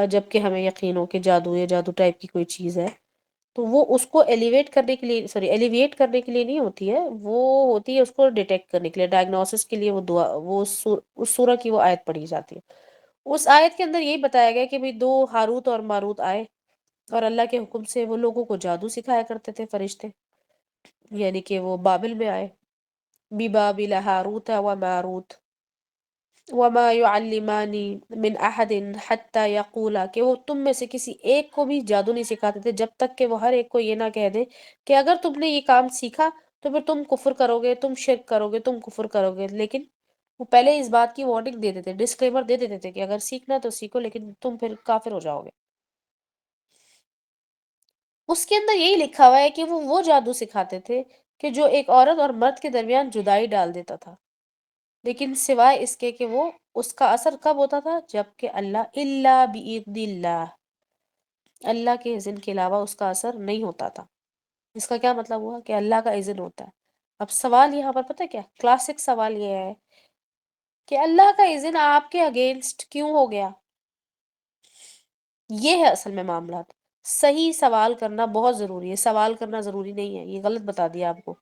جب کہ ہمیں یقین ہو کہ جادو یا جادو ٹائپ کی کوئی چیز ہے، تو وہ اس کو ایلیویٹ کرنے کے لیے، ایلیویٹ کرنے کے لیے نہیں ہوتی ہے، وہ ہوتی ہے اس کو ڈیٹیکٹ کرنے کے لیے، ڈائگنوسس کے لیے وہ دعا، وہ اس سورہ کی وہ آیت پڑھی جاتی ہے. اس آیت کے اندر یہی بتایا گیا کہ دو ہاروت اور ماروت آئے، اور اللہ کے حکم سے وہ لوگوں کو جادو سکھایا کرتے تھے فرشتے، یعنی کہ وہ بابل میں آئے. ببابل هاروت وماروت وما يعلمان من احد حتى يقولا، کہ وہ تم میں سے کسی ایک کو بھی جادو نہیں سکھاتے تھے جب تک کہ وہ ہر ایک کو یہ نہ کہہ دے کہ اگر تم نے یہ کام سیکھا تو پھر تم کفر کرو گے، تم شرک کرو گے، تم کفر کرو گے. لیکن وہ پہلے اس بات کی وارننگ دے دیتے، ڈسکلیمر دے دیتے تھے کہ اگر سیکھنا تو سیکھو لیکن تم پھر کافر ہو جاؤ گے. اس کے اندر یہی لکھا ہوا ہے کہ وہ جادو سکھاتے تھے کہ جو ایک عورت اور مرد کے درمیان جدائی ڈال دیتا تھا، لیکن سوائے اس کے کہ وہ اس کا اثر کب ہوتا تھا؟ جب کہ اللہ بِإِذْنِ اللہ، اللہ کے اذن کے علاوہ اس کا اثر نہیں ہوتا تھا. اس کا کیا مطلب ہوا؟ کہ اللہ کا اذن ہوتا ہے. اب سوال یہاں پر پتہ ہے کیا؟ کلاسک سوال یہ ہے کہ اللہ کا اذن آپ کے اگینسٹ کیوں ہو گیا؟ یہ ہے اصل میں معاملات. صحیح سوال کرنا بہت ضروری ہے. سوال کرنا ضروری نہیں ہے، یہ غلط بتا دیا آپ کو.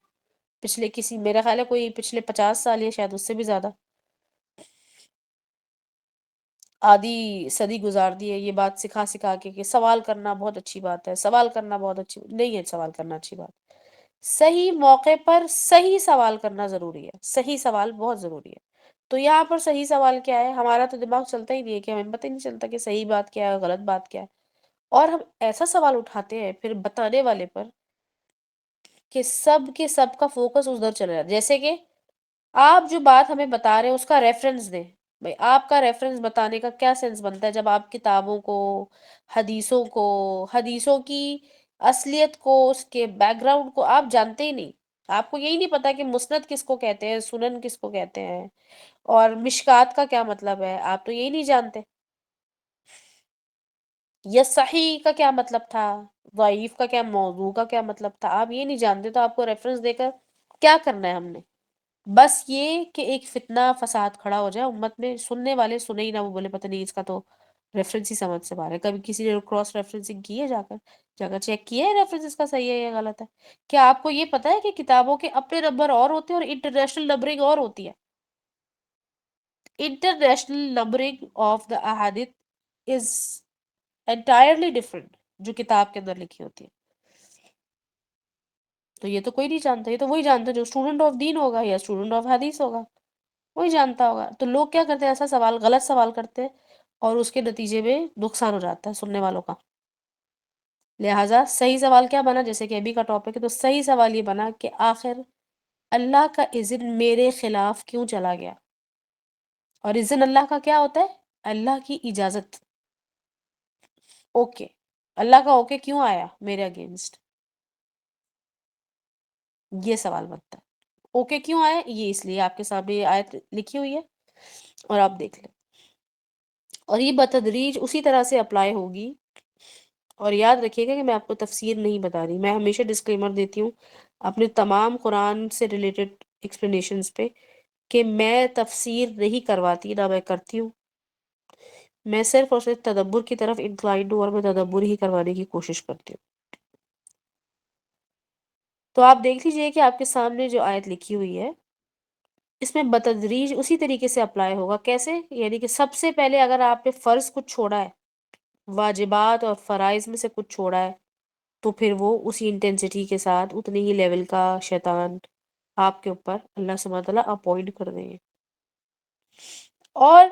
پچھلے میرا خیال ہے کوئی پچھلے 50 سال یا شاید اس سے بھی زیادہ آدھی صدی گزار دی ہے یہ بات سکھا سکھا کے کہ سوال کرنا بہت اچھی بات ہے، سوال کرنا بہت اچھی نہیں ہے. سوال کرنا اچھی بات، صحیح موقع پر صحیح سوال کرنا ضروری ہے. صحیح سوال بہت ضروری ہے. تو یہاں پر صحیح سوال کیا ہے؟ ہمارا تو دماغ چلتا ہی نہیں ہے کہ ہمیں پتہ ہی نہیں چلتا کہ صحیح بات کیا ہے، غلط بات کیا ہے. اور ہم ایسا سوال اٹھاتے ہیں پھر بتانے والے پر کہ سب کے سب کا فوکس ادھر چلا جاتا ہے. جیسے کہ آپ جو بات ہمیں بتا رہے ہیں اس کا ریفرنس دیں. بھئی آپ کا ریفرنس بتانے کا کیا سینس بنتا ہے جب آپ کتابوں کو، حدیثوں کی اصلیت کو، اس کے بیک گراؤنڈ کو آپ جانتے ہی نہیں. آپ کو یہی نہیں پتا کہ مسند کس کو کہتے ہیں، سنن کس کو کہتے ہیں، اور مشکات کا کیا مطلب ہے. آپ تو یہی نہیں جانتے. یا صحیح کا کیا مطلب تھا، ضعیف کا کیا، موضوع کا کیا مطلب تھا، آپ یہ نہیں جانتے. تو آپ کو ریفرنس دے کر کیا کرنا ہے ہم نے؟ بس یہ کہ ایک فتنہ فساد کھڑا ہو جائے امت میں، سننے والے سنے ہی نہ، وہ بولے پتہ نہیں اس کا تو ریفرنس ہی سمجھ سے باہر ہے. کبھی کسی نے کراس ریفرنسنگ کی ہے جا کر چیک کیا ہے ریفرنس اس کا صحیح ہے یا غلط ہے؟ کیا آپ کو یہ پتا ہے کہ کتابوں کے اپنے نمبر اور ہوتے ہیں اور انٹرنیشنل نمبرنگ اور ہوتی ہے؟ انٹرنیشنل نمبرنگ آف دا احادیث از انٹائرلی ڈفرنٹ جو کتاب کے اندر لکھی ہوتی ہے. تو یہ تو کوئی نہیں جانتا. یہ تو وہی جانتا جو اسٹوڈنٹ آف دین ہوگا یا اسٹوڈنٹ آف حدیث ہوگا، وہی جانتا ہوگا. تو لوگ کیا کرتے ہیں؟ ایسا سوال، غلط سوال کرتے ہیں اور اس کے نتیجے میں نقصان ہو جاتا ہے سننے والوں کا. لہٰذا صحیح سوال کیا بنا؟ جیسے کہ ابھی کا ٹاپک ہے تو صحیح سوال یہ بنا کہ آخر اللہ کا اذن میرے خلاف کیوں چلا گیا؟ اور اذن اللہ کا کیا ہوتا ہے؟ اللہ کی اجازت. اوکے، اللہ کا اوکے کیوں آیا میرے اگینسٹ؟ یہ سوال بنتا ہے. اوکے کیوں آیا؟ یہ اس لیے آپ کے سامنے یہ آیت لکھی ہوئی ہے اور آپ دیکھ لیں. اور یہ بتدریج اسی طرح سے اپلائی ہوگی. اور یاد رکھیے گا کہ میں آپ کو تفسیر نہیں بتا رہی. میں ہمیشہ ڈسکلیمر دیتی ہوں اپنے تمام قرآن سے ریلیٹڈ ایکسپلینیشنز پہ کہ میں تفسیر نہیں کرواتی، نہ میں کرتی ہوں. میں صرف اور صرف تدبر کی طرف انکلائنڈ ہوں اور میں تدبر ہی کروانے کی کوشش کرتی ہوں. تو آپ دیکھ لیجئے کہ آپ کے سامنے جو آیت لکھی ہوئی ہے اس میں بتدریج اسی طریقے سے اپلائی ہوگا. کیسے؟ یعنی کہ سب سے پہلے اگر آپ نے فرض کچھ چھوڑا ہے، واجبات اور فرائض میں سے کچھ چھوڑا ہے، تو پھر وہ اسی انٹینسٹی کے ساتھ اتنے ہی لیول کا شیطان آپ کے اوپر اللہ سبحانہ وتعالیٰ اپوائنٹ کر دیں گے. اور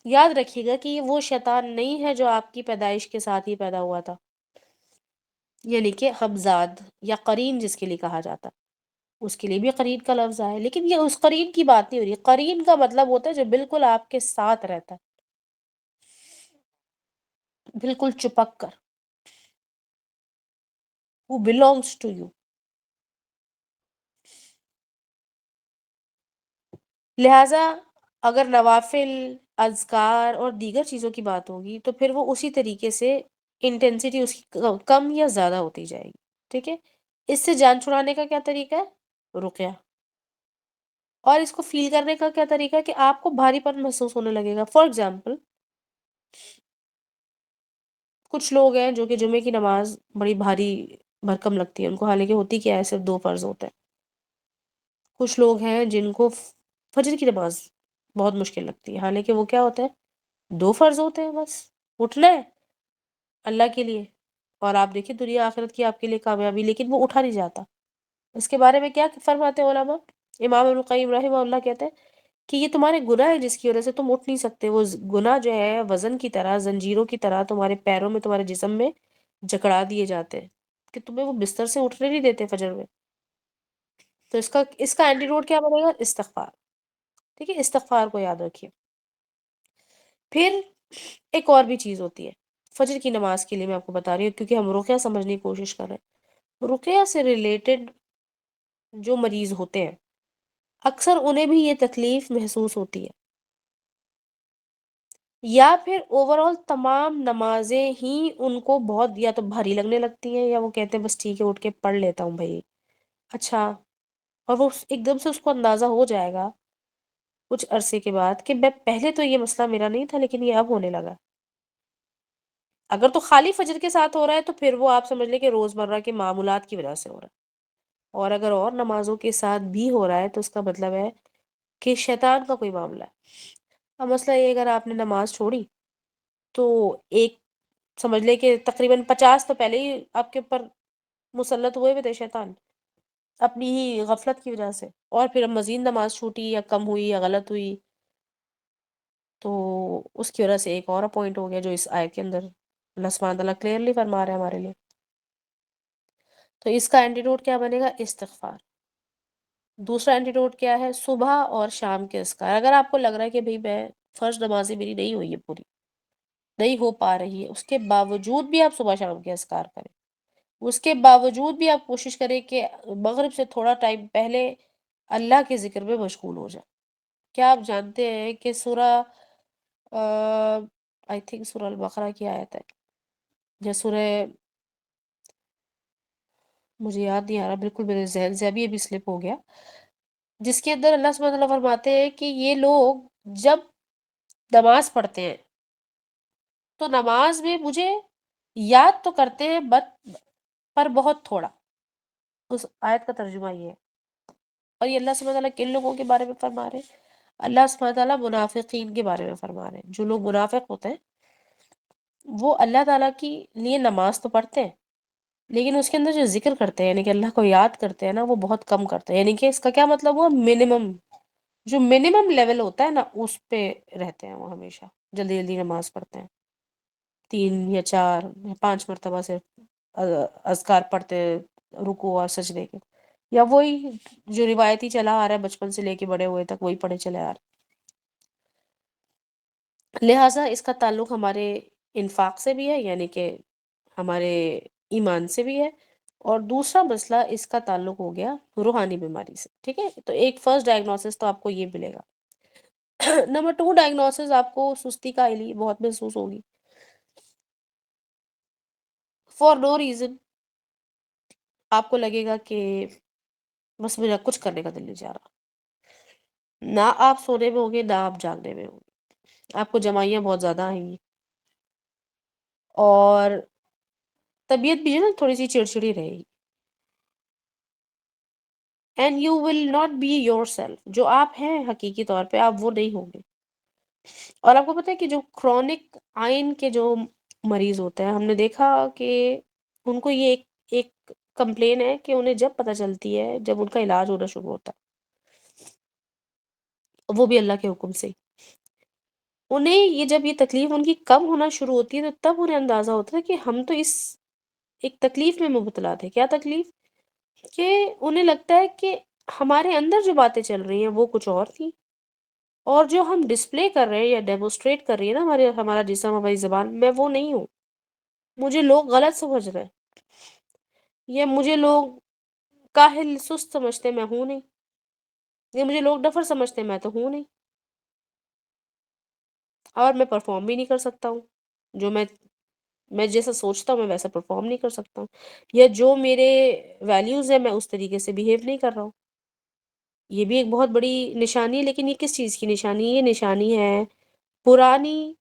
یاد رکھیے گا کہ یہ وہ شیطان نہیں ہے جو آپ کی پیدائش کے ساتھ ہی پیدا ہوا تھا، یعنی کہ ہمزاد یا قرین جس کے لیے کہا جاتا، اس کے لیے بھی قرین کا لفظ آیا. لیکن یہ اس قرین کی بات نہیں ہو رہی. قرین کا مطلب ہوتا ہے جو بالکل آپ کے ساتھ رہتا ہے، بالکل چپک کر. who belongs to you. لہٰذا اگر نوافل، اذکار اور دیگر چیزوں کی بات ہوگی تو پھر وہ اسی طریقے سے انٹینسٹی اس کی کم یا زیادہ ہوتی جائے گی. ٹھیک ہے؟ اس سے جان چھڑانے کا کیا طریقہ ہے؟ رقیہ. اور اس کو فیل کرنے کا کیا طریقہ ہے کہ آپ کو بھاری پن محسوس ہونے لگے گا. فار ایگزامپل کچھ لوگ ہیں جو کہ جمعے کی نماز بڑی بھاری بھرکم لگتی ہے ان کو، حالانکہ ہوتی کیا ہے؟ صرف 2 فرض ہوتے ہیں. کچھ لوگ ہیں جن کو فجر کی نماز بہت مشکل لگتی ہے، حالانکہ وہ کیا ہوتا ہے؟ 2 فرض ہوتے ہیں. بس اٹھنا ہے اللہ کے لیے، اور آپ دیکھیں دنیا آخرت کی آپ کے لیے کامیابی، لیکن وہ اٹھا نہیں جاتا. اس کے بارے میں کیا فرماتے ہیں علماء؟ امام ابن القیم رحمہ اللہ کہتے ہیں کہ یہ تمہارے گناہ ہے جس کی وجہ سے تم اٹھ نہیں سکتے. وہ گناہ جو ہے وزن کی طرح، زنجیروں کی طرح تمہارے پیروں میں، تمہارے جسم میں جکڑا دیے جاتے ہیں کہ تمہیں وہ بستر سے اٹھنے نہیں دیتے فجر میں. تو اس کا اینٹی روٹ کیا بنے گا؟ استغفار. ٹھیک ہے، استغفار کو یاد رکھیے. پھر ایک اور بھی چیز ہوتی ہے فجر کی نماز کے لیے، میں آپ کو بتا رہی ہوں کیونکہ ہم رقیہ سمجھنے کی کوشش کر رہے ہیں. رقیہ سے ریلیٹڈ جو مریض ہوتے ہیں اکثر انہیں بھی یہ تکلیف محسوس ہوتی ہے، یا پھر اوور آل تمام نمازیں ہی ان کو بہت یا تو بھاری لگنے لگتی ہیں، یا وہ کہتے ہیں بس ٹھیک ہے اٹھ کے پڑھ لیتا ہوں بھائی. اچھا، اور وہ ایک دم سے اس کو اندازہ ہو جائے گا کچھ عرصے کے بعد کہ میں پہلے تو یہ مسئلہ میرا نہیں تھا لیکن یہ اب ہونے لگا. اگر تو خالی فجر کے ساتھ ہو رہا ہے تو پھر وہ آپ سمجھ لیں کہ روزمرہ کے معمولات کی وجہ سے ہو رہا ہے. اور اگر اور نمازوں کے ساتھ بھی ہو رہا ہے تو اس کا مطلب ہے کہ شیطان کا کوئی معاملہ ہے. اب مسئلہ یہ، اگر آپ نے نماز چھوڑی تو ایک سمجھ لے کہ تقریباً 50 تو پہلے ہی آپ کے اوپر مسلط ہوئے تھے شیطان اپنی ہی غفلت کی وجہ سے، اور پھر اب مزید نماز چھوٹی یا کم ہوئی یا غلط ہوئی تو اس کی وجہ سے ایک اور پوائنٹ ہو گیا جو اس آیت کے اندر اللہ سبحانہ تعالیٰ کلیئرلی فرما رہے ہیں ہمارے لیے. تو اس کا اینٹیڈوٹ کیا بنے گا؟ استغفار. دوسرا اینٹیڈوٹ کیا ہے؟ صبح اور شام کے اذکار. اگر آپ کو لگ رہا ہے کہ بھئی میں فرض نمازیں میری نہیں ہوئی ہے، پوری نہیں ہو پا رہی ہے، اس کے باوجود بھی آپ صبح شام کے اذکار کریں. اس کے باوجود بھی آپ کوشش کریں کہ مغرب سے تھوڑا ٹائم پہلے اللہ کے ذکر میں مشغول ہو جائیں. کیا آپ جانتے ہیں کہ سورہ آئی تھنک سورہ البقرہ کی آیت ہے یا سورہ، مجھے یاد نہیں آ رہا بالکل، میرے ذہن سے ابھی سلپ ہو گیا، جس کے اندر اللہ سبحانہ وتعالیٰ فرماتے ہیں کہ یہ لوگ جب نماز پڑھتے ہیں تو نماز میں مجھے یاد تو کرتے ہیں پر بہت تھوڑا. اس آیت کا ترجمہ یہ ہے. اور یہ اللہ سبحانہ وتعالیٰ کن لوگوں کے بارے میں فرما رہے ہیں؟ اللہ سبحانہ تعالیٰ منافقین کے بارے میں فرما رہے ہیں. جو لوگ منافق ہوتے ہیں وہ اللہ تعالیٰ کی لیے نماز تو پڑھتے ہیں لیکن اس کے اندر جو ذکر کرتے ہیں، یعنی کہ اللہ کو یاد کرتے ہیں نا، وہ بہت کم کرتے ہیں. یعنی کہ اس کا کیا مطلب ہوا؟ جو منیمم لیول ہوتا ہے نا اس پہ رہتے ہیں وہ ہمیشہ. جلدی جلدی نماز پڑھتے ہیں، 3 یا 4 یا 5 مرتبہ سے اذکار پڑھتے ہیں رکوع اور سجدے کے، یا وہی جو روایتی چلا آ رہا ہے بچپن سے لے کے بڑے ہوئے تک وہی پڑھے چلے آ رہے. لہٰذا اس کا تعلق ہمارے انفاق سے بھی ہے، یعنی کہ ہمارے ایمان سے بھی ہے. اور دوسرا مسئلہ اس کا تعلق ہو گیا روحانی بیماری سے. ٹھیک ہے، تو ایک فرسٹ ڈائگنوسس تو آپ کو یہ ملے گا. نمبر 2 ڈائگنوسس آپ کو سستی کاہلی بہت محسوس ہوگی فار نو ریزن. آپ کو لگے گا کہ بس میرا کچھ کرنے کا دل نہیں چاہ رہا. نہ آپ سونے میں ہوں گے نہ آپ جاگنے میں ہوں گے، آپ کو جمائیاں بہت زیادہ آئیں گی اور طبیعت بھی جو ہے نا تھوڑی سی چڑچڑی رہے گی. And you will not be yourself. جو آپ ہیں حقیقی طور پہ آپ وہ نہیں ہوں گے. اور آپ کو پتہ ہے کہ جو کرونک آئن کے جو مریض ہوتے ہیں، ہم نے دیکھا کہ ان کو یہ ایک کمپلین ہے کہ انہیں جب پتہ چلتی ہے جب ان کا علاج ہونا شروع ہوتا ہے، وہ بھی اللہ کے حکم سے. انہیں یہ جب یہ تکلیف ان کی کم ہونا شروع ہوتی ہے تو تب انہیں اندازہ ہوتا ہے کہ ہم تو اس ایک تکلیف میں مبتلا تھے. کیا تکلیف؟ کہ انہیں لگتا ہے کہ ہمارے اندر جو باتیں چل رہی ہیں وہ کچھ اور تھی، اور جو ہم ڈسپلے کر رہے ہیں یا ڈیمونسٹریٹ کر رہی ہے نا ہمارا جسم، ہماری زبان، میں وہ نہیں ہوں. مجھے لوگ غلط سمجھ رہے ہیں یا مجھے لوگ کاہل سست سمجھتے میں ہوں نہیں، یا مجھے لوگ ڈفر سمجھتے میں تو ہوں نہیں، اور میں پرفارم بھی نہیں کر سکتا ہوں. جو میں جیسا سوچتا ہوں میں ویسا پرفارم نہیں کر سکتا ہوں، یا جو میرے ویلیوز ہیں میں اس طریقے سے بیہیو نہیں کر رہا ہوں. یہ بھی ایک بہت بڑی نشانی ہے. لیکن یہ کس چیز کی نشانی ہے؟ یہ نشانی ہے پرانی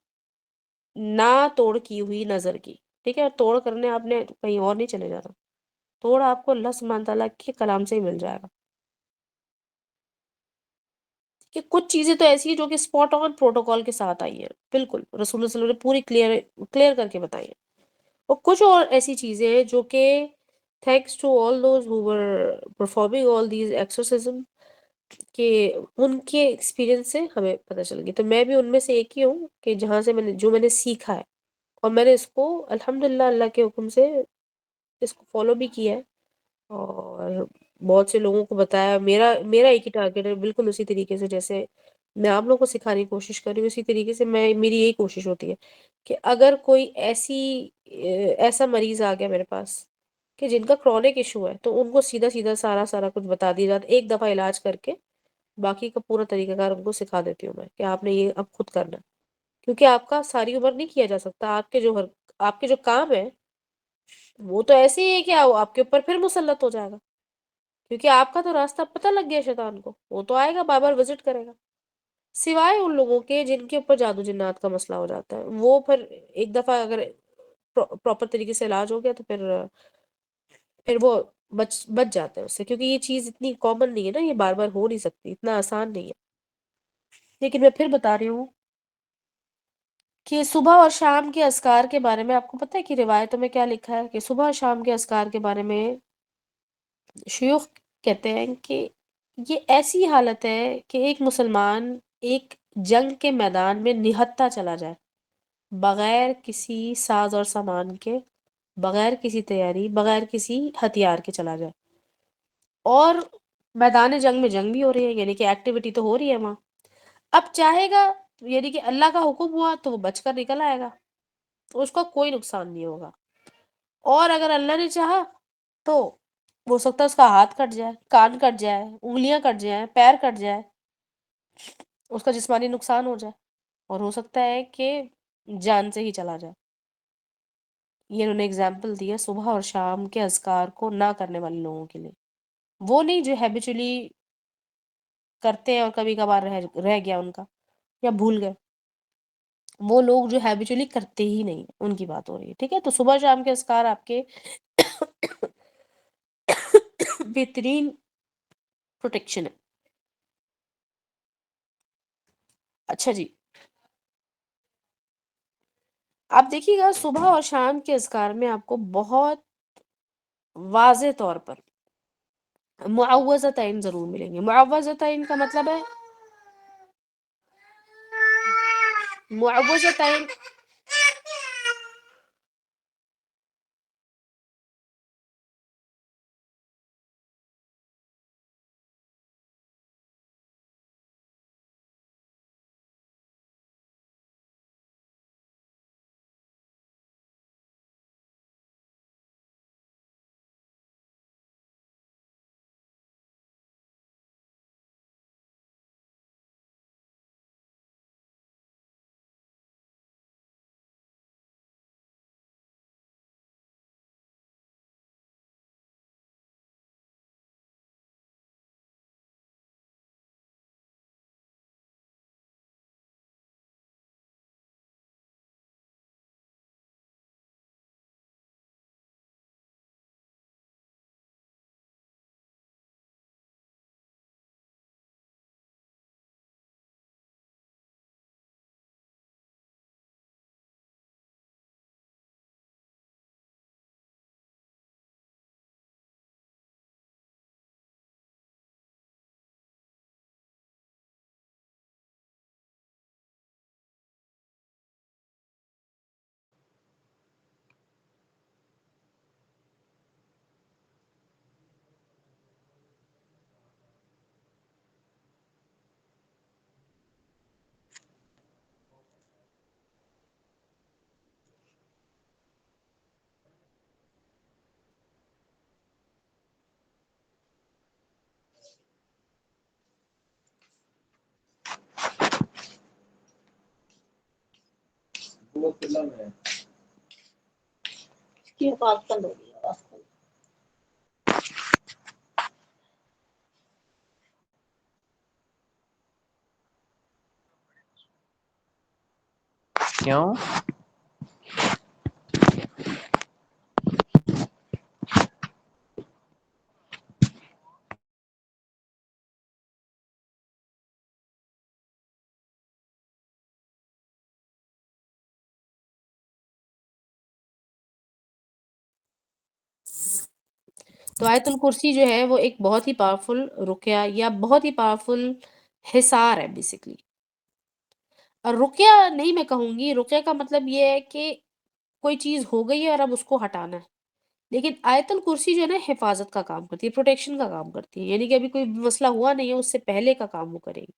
نہ توڑ کی ہوئی نظر کی. ٹھیک ہے، اور توڑ کرنے آپ نے کہیں اور نہیں چلے جانا، توڑ آپ کو اللہ سبحانہ تعالیٰ کے کلام سے ہی مل جائے گا. کہ کچھ چیزیں تو ایسی ہیں جو کہ اسپاٹ آن پروٹوکال کے ساتھ آئی ہیں، بالکل رسول اللہ صلی اللہ علیہ وسلم نے پوری کلیئر کر کے بتائی ہیں. اور کچھ اور ایسی چیزیں ہیں جو کہ thanks to all those who were performing all these exorcism کہ ان کے ایکسپیرینس سے ہمیں پتہ چل گیا. تو میں بھی ان میں سے ایک ہی ہوں کہ جہاں سے میں نے سیکھا ہے، اور میں نے اس کو الحمدللہ اللہ کے حکم سے اس کو فالو بھی کیا ہے، اور بہت سے لوگوں کو بتایا. میرا ایک ہی ٹارگیٹ ہے، بالکل اسی طریقے سے جیسے میں آپ لوگوں کو سکھانے کی کوشش کر رہی ہوں، اسی طریقے سے میری یہی کوشش ہوتی ہے کہ اگر کوئی ایسا مریض آ گیا میرے پاس کہ جن کا کرونک ایشو ہے، تو ان کو سیدھا سیدھا سارا کچھ بتا دیا جاتا، ایک دفعہ علاج کر کے باقی کا پورا طریقہ کار ان کو سکھا دیتی ہوں میں کہ آپ نے یہ اب خود کرنا ہے. کیونکہ آپ کا ساری عمر نہیں کیا جا سکتا. آپ کے جو کام ہے وہ تو ایسے ہی ہے کہ آپ کے اوپر پھر مسلط ہو جائے گا، کیونکہ آپ کا تو راستہ پتہ لگ گیا شیطان کو. وہ تو آئے گا، بار بار وزٹ کرے گا، سوائے ان لوگوں کے جن کے اوپر جادو جنات کا مسئلہ ہو جاتا ہے. وہ پھر ایک دفعہ اگر پراپر طریقے سے علاج ہو گیا تو پھر وہ بچ جاتے ہیں اس سے، کیونکہ یہ چیز اتنی کامن نہیں ہے نا، یہ بار بار ہو نہیں سکتی، اتنا آسان نہیں ہے. لیکن میں پھر بتا رہی ہوں کہ صبح اور شام کے اذکار کے بارے میں آپ کو پتہ ہے کہ روایتوں میں کیا لکھا ہے، کہ صبح اور شام کے اذکار کے بارے میں شیوخ کہتے ہیں کہ یہ ایسی حالت ہے کہ ایک مسلمان ایک جنگ کے میدان میں نہتا چلا جائے، بغیر کسی ساز اور سامان کے، بغیر کسی تیاری، بغیر کسی ہتھیار کے چلا جائے. اور میدان جنگ میں جنگ بھی ہو رہی ہے، یعنی کہ ایکٹیویٹی تو ہو رہی ہے وہاں. اب چاہے گا، یعنی کہ اللہ کا حکم ہوا تو وہ بچ کر نکل آئے گا، تو اس کا کوئی نقصان نہیں ہوگا. اور اگر اللہ نے چاہا تو ہو سکتا ہے اس کا ہاتھ کٹ جائے، کان کٹ جائے، انگلیاں کٹ جائیں، پیر کٹ جائے، اس کا جسمانی نقصان ہو جائے، اور ہو سکتا ہے کہ جان سے ہی چلا جائے. یہ انہوں نے اگزامپل دی ہے صبح اور شام کے اذکار کو نہ کرنے والے لوگوں کے لیے. وہ نہیں جو ہیبیچولی کرتے ہیں اور کبھی کبھار رہ گیا ان کا یا بھول گئے، وہ لوگ جو ہیبیچولی کرتے ہی نہیں، ان کی بات ہو رہی ہے. ٹھیک ہے، تو صبح شام کے اذکار آپ کے بہترین پروٹیکشن ہے. اچھا جی، آپ دیکھیے گا صبح اور شام کے اذکار میں آپ کو بہت واضح طور پر معوذتین ضرور ملیں گے. معوذتین کا مطلب ہے معوذتین کی بات بند ہو گئی آواز کو. کیوں؟ تو آیت الکرسی جو ہے وہ ایک بہت ہی پاورفل رقیہ یا بہت ہی پاورفل حصار ہے بیسکلی. اور رقیہ نہیں میں کہوں گی، رقیہ کا مطلب یہ ہے کہ کوئی چیز ہو گئی ہے اور اب اس کو ہٹانا ہے. لیکن آیت الکرسی جو ہے نا حفاظت کا کام کرتی ہے، پروٹیکشن کا کام کرتی ہے، یعنی کہ ابھی کوئی مسئلہ ہوا نہیں ہے اس سے پہلے کا کام وہ کرے گی.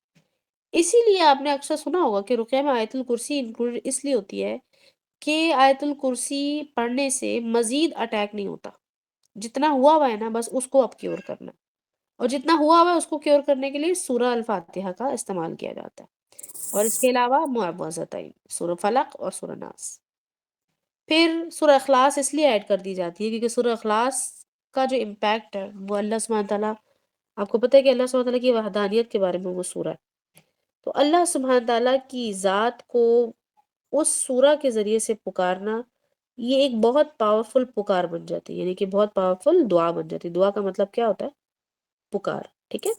اسی لیے آپ نے اکثر سنا ہوگا کہ رقیہ میں آیت الکرسی انکلوڈ اس لیے ہوتی ہے کہ آیت الکرسی پڑھنے سے مزید اٹیک نہیں ہوتا. جتنا ہوا ہے نا بس اس کو اب کیور کرنا ہے، اور جتنا ہوا ہے اس کو کیور کرنے کے لیے سورہ الفاتحہ کا استعمال کیا جاتا ہے، اور اس کے علاوہ معوذتین سورہ فلق اور سورہ ناس. پھر سورہ اخلاص اس لیے ایڈ کر دی جاتی ہے کیونکہ سورہ اخلاص کا جو امپیکٹ ہے وہ اللہ سبحانہ تعالیٰ، آپ کو پتہ ہے کہ اللہ سبحانہ تعالیٰ کی وحدانیت کے بارے میں وہ سورہ ہے. تو اللہ سبحانہ تعالیٰ کی ذات کو اس سورہ کے ذریعے سے پکارنا، یہ ایک بہت پاورفل پکار بن جاتی ہے، یعنی کہ بہت پاورفل دعا بن جاتی ہے. دعا کا مطلب کیا ہوتا ہے؟ پکار. ٹھیک ہے.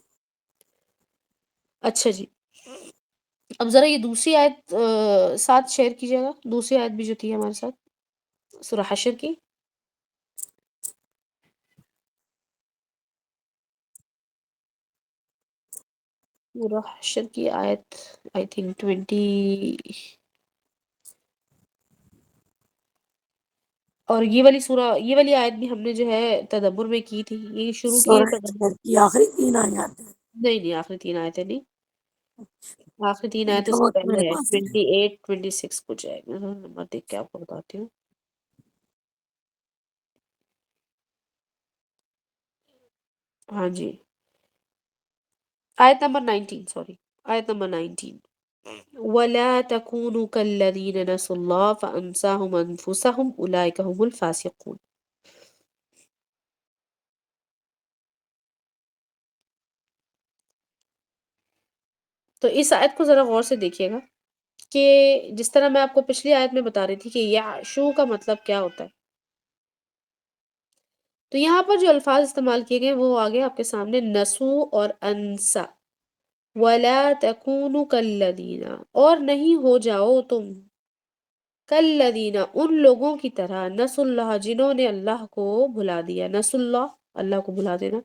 اچھا جی، اب ذرا یہ دوسری آیت ساتھ شیئر کیجیے گا، دوسری آیت بھی جو تھی ہمارے ساتھ سورہ حشر کی. سورہ حشر کی آیت آئی تھنک 20، اور یہ والی سورہ، یہ والی آیت بھی ہم نے جو ہے تدبر میں کی تھی، یہ شروع کی ہے سورہ تدبر. حشر کی آخری 3 آیات ہیں. نہیں آخری 3 آیتیں نہیں، آخری 3 آیتیں جو سے وقت میرے پہلے ہے، پاس ہے. 28 26 کچھ ہے. میں نمبر دیکھ کے آپ کو بتاتی ہوں. ہاں جی، آیت نمبر 19، سوری، آیت نمبر 19. وَلَا تَكُونُوا كَالَّذِينَ نَسُوا اللَّهَ فَأَنسَاهُمْ أَنفُسَهُمْ أُولَٰئِكَ هُمُ الْفَاسِقُونَ. تو اس آیت کو ذرا غور سے دیکھیے گا کہ جس طرح میں آپ کو پچھلی آیت میں بتا رہی تھی کہ یعشو کا مطلب کیا ہوتا ہے، تو یہاں پر جو الفاظ استعمال کیے گئے وہ آگے آپ کے سامنے نسو اور انسا. وَلَا تَكُونُوا كَالَّذِينَ، اور نہیں ہو جاؤ تم کالذین ان لوگوں کی طرح نسوا اللہ جنہوں نے اللہ کو بھلا دیا. نسوا اللہ، اللہ کو بھلا دینا.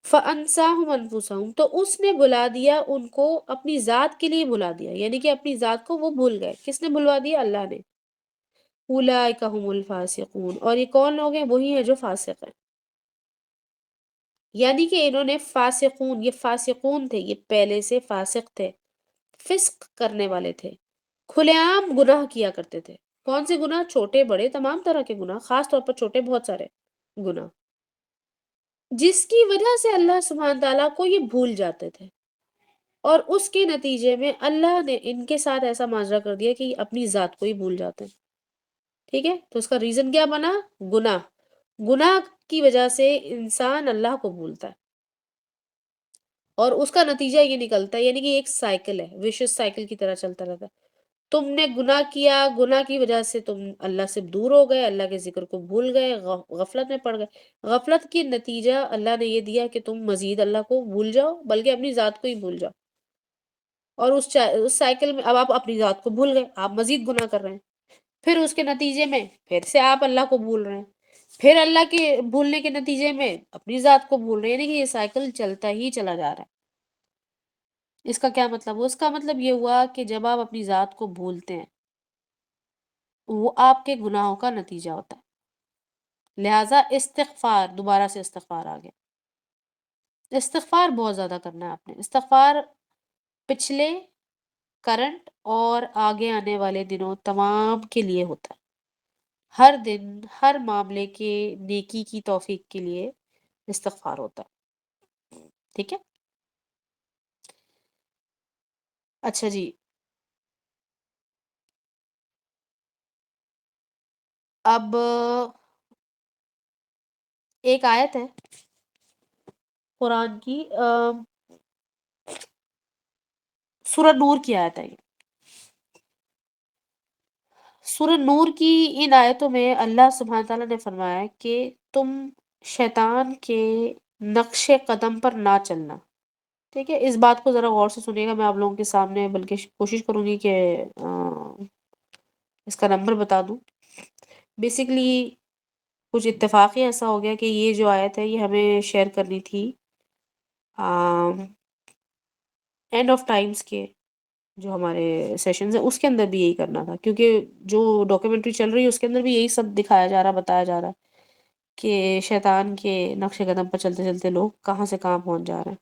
فانساہم انفسہم، تو اس نے بھلا دیا ان کو، اپنی ذات کے لیے بھلا دیا، یعنی کہ اپنی ذات کو وہ بھول گئے. کس نے بھلوا دیا؟ اللہ نے. اولئک هم الفاسقون، اور یہ کون لوگ ہیں؟ وہی ہیں جو فاسق ہیں. یعنی کہ انہوں نے فاسقون، یہ فاسقون تھے، یہ پہلے سے فاسق تھے، فسق کرنے والے تھے، کھلے عام گناہ کیا کرتے تھے. کون سے گناہ؟ چھوٹے بڑے تمام طرح کے گناہ، خاص طور پر چھوٹے بہت سارے گناہ، جس کی وجہ سے اللہ سبحانہ تعالیٰ کو یہ بھول جاتے تھے، اور اس کے نتیجے میں اللہ نے ان کے ساتھ ایسا معاذرہ کر دیا کہ یہ اپنی ذات کو ہی بھول جاتے ہیں. ٹھیک ہے، تو اس کا ریزن کیا بنا؟ گناہ. گناہ کی وجہ سے انسان اللہ کو بھولتا ہے، اور اس کا نتیجہ یہ نکلتا ہے، یعنی کہ ایک سائیکل ہے، ویشس سائیکل کی طرح چلتا رہتا ہے. تم نے گناہ کیا، گناہ کی وجہ سے تم اللہ سے دور ہو گئے، اللہ کے ذکر کو بھول گئے، غفلت میں پڑ گئے. غفلت کی نتیجہ اللہ نے یہ دیا کہ تم مزید اللہ کو بھول جاؤ، بلکہ اپنی ذات کو ہی بھول جاؤ. اور اس سائیکل میں اب آپ اپنی ذات کو بھول گئے، آپ مزید گناہ کر رہے ہیں. پھر اس کے نتیجے میں پھر سے آپ اللہ کو بھول رہے ہیں، پھر اللہ کے بھولنے کے نتیجے میں اپنی ذات کو بھول رہے ہیں، یعنی کہ یہ سائیکل چلتا ہی چلا جا رہا ہے. اس کا کیا مطلب ہوا؟ اس کا مطلب یہ ہوا کہ جب آپ اپنی ذات کو بھولتے ہیں وہ آپ کے گناہوں کا نتیجہ ہوتا ہے. لہٰذا استغفار، دوبارہ سے استغفار آ گیا. استغفار بہت زیادہ کرنا ہے آپ نے. استغفار پچھلے، کرنٹ اور آگے آنے والے دنوں تمام کے لیے ہوتا ہے. ہر دن ہر معاملے کے نیکی کی توفیق کے لیے استغفار ہوتا ہے. ٹھیک ہے. اچھا جی، اب ایک آیت ہے قرآن کی، سورہ نور کی آیت ہے. سورہ نور کی ان آیتوں میں اللہ سبحانہ تعالیٰ نے فرمایا ہے کہ تم شیطان کے نقش قدم پر نہ چلنا. ٹھیک ہے، اس بات کو ذرا غور سے سنیے گا. میں آپ لوگوں کے سامنے بلکہ کوشش کروں گی کہ اس کا نمبر بتا دوں. بیسیکلی کچھ اتفاقی ایسا ہو گیا کہ یہ جو آیت ہے یہ ہمیں شیئر کرنی تھی اینڈ آف ٹائمز کے جو ہمارے سیشنز ہیں اس کے اندر بھی یہی کرنا تھا، کیونکہ جو ڈاکیومنٹری چل رہی ہے اس کے اندر بھی یہی سب دکھایا جا رہا، بتایا جا رہا کہ شیطان کے نقش قدم پر چلتے چلتے لوگ کہاں سے کہاں پہنچ جا رہے ہیں۔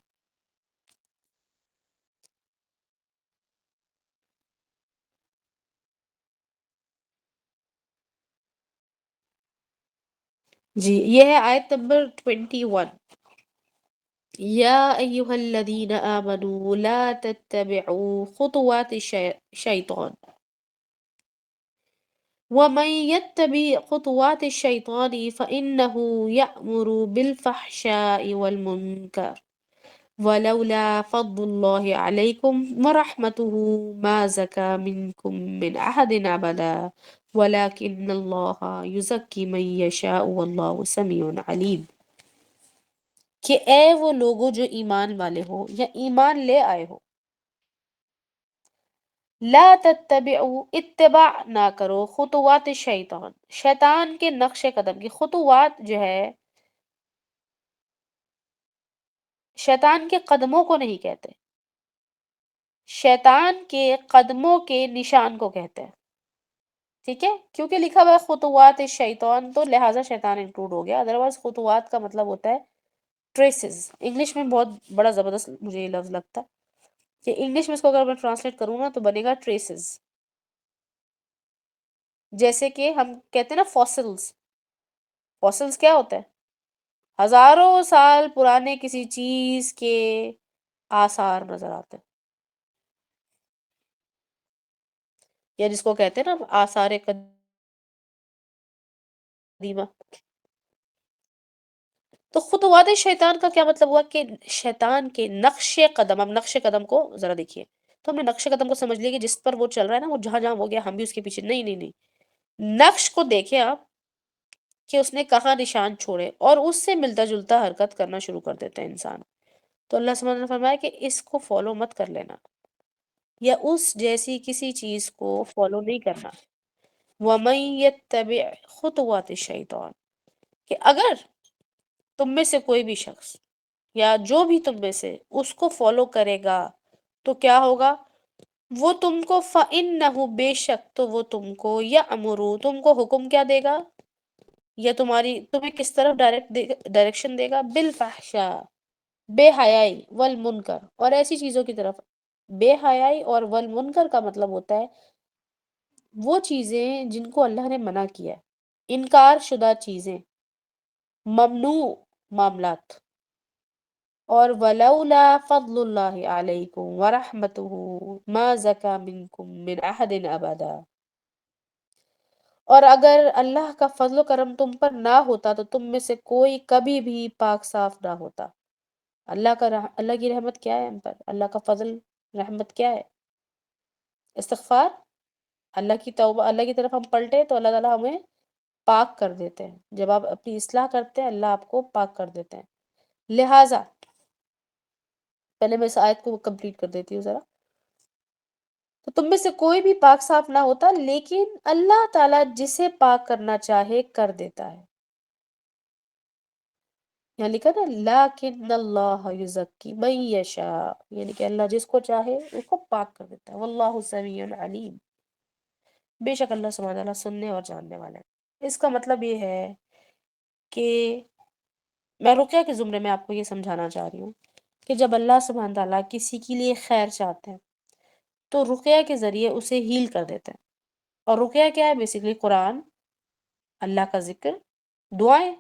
جی یہ ہے آیت نمبر 21۔ یا ایہا الذین آمنوا لا تتبعوا خطوات الشیطان ومن يتبع خطوات الشيطان فإنه يأمر بالفحشاء والمنكر ولولا فضل الله عليكم ورحمته ما زكى منكم من أحد أبدا ولكن الله يزكي من يشاء والله سميع عليم۔ کہ اے وہ لوگو جو ایمان والے ہو یا ایمان لے آئے ہو، لا تتبعوا اتباع نہ کرو خطوات شیطان، شیطان کے نقش قدم کی۔ خطوات جو ہے شیطان کے قدموں کو نہیں کہتے، شیطان کے قدموں کے نشان کو کہتے ہیں، ٹھیک ہے؟ کیونکہ لکھا ہوا ہے خطوات شیطان تو لہٰذا شیطان انکلوڈ ہو گیا، ادروائز خطوات کا مطلب ہوتا ہے ٹریسز۔ انگلش میں بہت بڑا زبردست مجھے یہ لفظ لگتا ہے کہ انگلش میں اس کو اگر میں ٹرانسلیٹ کروں نا تو بنے گا ٹریسز۔ جیسے کہ ہم کہتے ہیں نا فاسلز، فاسلز کیا ہوتا ہے؟ ہزاروں سال پرانے کسی چیز کے آثار نظر آتے ہیں، یا جس کو کہتے ہیں نا آثار قدیمہ۔ تو خطوات شیطان کا کیا مطلب ہوا کہ شیطان کے نقش قدم۔ اب نقش قدم کو ذرا دیکھیے، تو ہم نے نقش قدم کو سمجھ لیا کہ جس پر وہ چل رہا ہے نا وہ جہاں جہاں ہو گیا ہم بھی اس کے پیچھے، نہیں نہیں نہیں، نقش کو دیکھیں آپ کہ اس نے کہاں نشان چھوڑے اور اس سے ملتا جلتا حرکت کرنا شروع کر دیتا ہے انسان۔ تو اللہ سبحانہ نے فرمایا کہ اس کو فالو مت کر لینا، یا اس جیسی کسی چیز کو فالو نہیں کرنا۔ وَمَن يَتَّبِعْ خُطُوَاتِ الشَّيْطَانِ، کہ اگر تم میں سے کوئی بھی شخص یا جو بھی تم میں سے اس کو فالو کرے گا تو کیا ہوگا؟ وہ تم کو فَإِنَّهُ، بے شک تو وہ تم کو یَأْمُرُ، تم کو حکم کیا دے گا، یا تمہیں کس طرف ڈائریکشن دے گا؟ بالفحشاء، بے حیائی، والمنکر، اور ایسی چیزوں کی طرف۔ بے حیائی اور والمنکر کا مطلب ہوتا ہے وہ چیزیں جن کو اللہ نے منع کیا ہے، انکار شدہ چیزیں، ممنوع معاملات۔ اور ولولا فضل اللہ علیکم ورحمتہ ما زکا منکم من احد ابدا، اور اگر اللہ کا فضل و کرم تم پر نہ ہوتا تو تم میں سے کوئی کبھی بھی پاک صاف نہ ہوتا۔ اللہ کی رحمت کیا ہے ہم پر، اللہ کا فضل رحمت کیا ہے؟ استغفار، اللہ کی توبہ، اللہ کی طرف ہم پلٹے تو اللہ تعالیٰ ہمیں پاک کر دیتے ہیں۔ جب آپ اپنی اصلاح کرتے ہیں اللہ آپ کو پاک کر دیتے ہیں۔ لہٰذا پہلے میں اس آیت کو کمپلیٹ کر دیتی ہوں ذرا۔ تو تم میں سے کوئی بھی پاک صاف نہ ہوتا، لیکن اللہ تعالیٰ جسے پاک کرنا چاہے کر دیتا ہے۔ یہاں لکھا نا لیکن اللہ یزکی من یشاء، یعنی کہ اللہ جس کو چاہے اس کو پاک کر دیتا ہے۔ واللہ سمیع علیم، بے شک اللہ سبحانہ تعالیٰ سننے اور جاننے والا ہے۔ اس کا مطلب یہ ہے کہ میں رقیہ کے زمرے میں آپ کو یہ سمجھانا چاہ رہی ہوں کہ جب اللہ سبحانہ تعالیٰ کسی کے لیے خیر چاہتے ہیں تو رقیہ کے ذریعے اسے ہیل کر دیتے ہیں۔ اور رقیہ کیا ہے؟ بیسیکلی قرآن، اللہ کا ذکر، دعائیں۔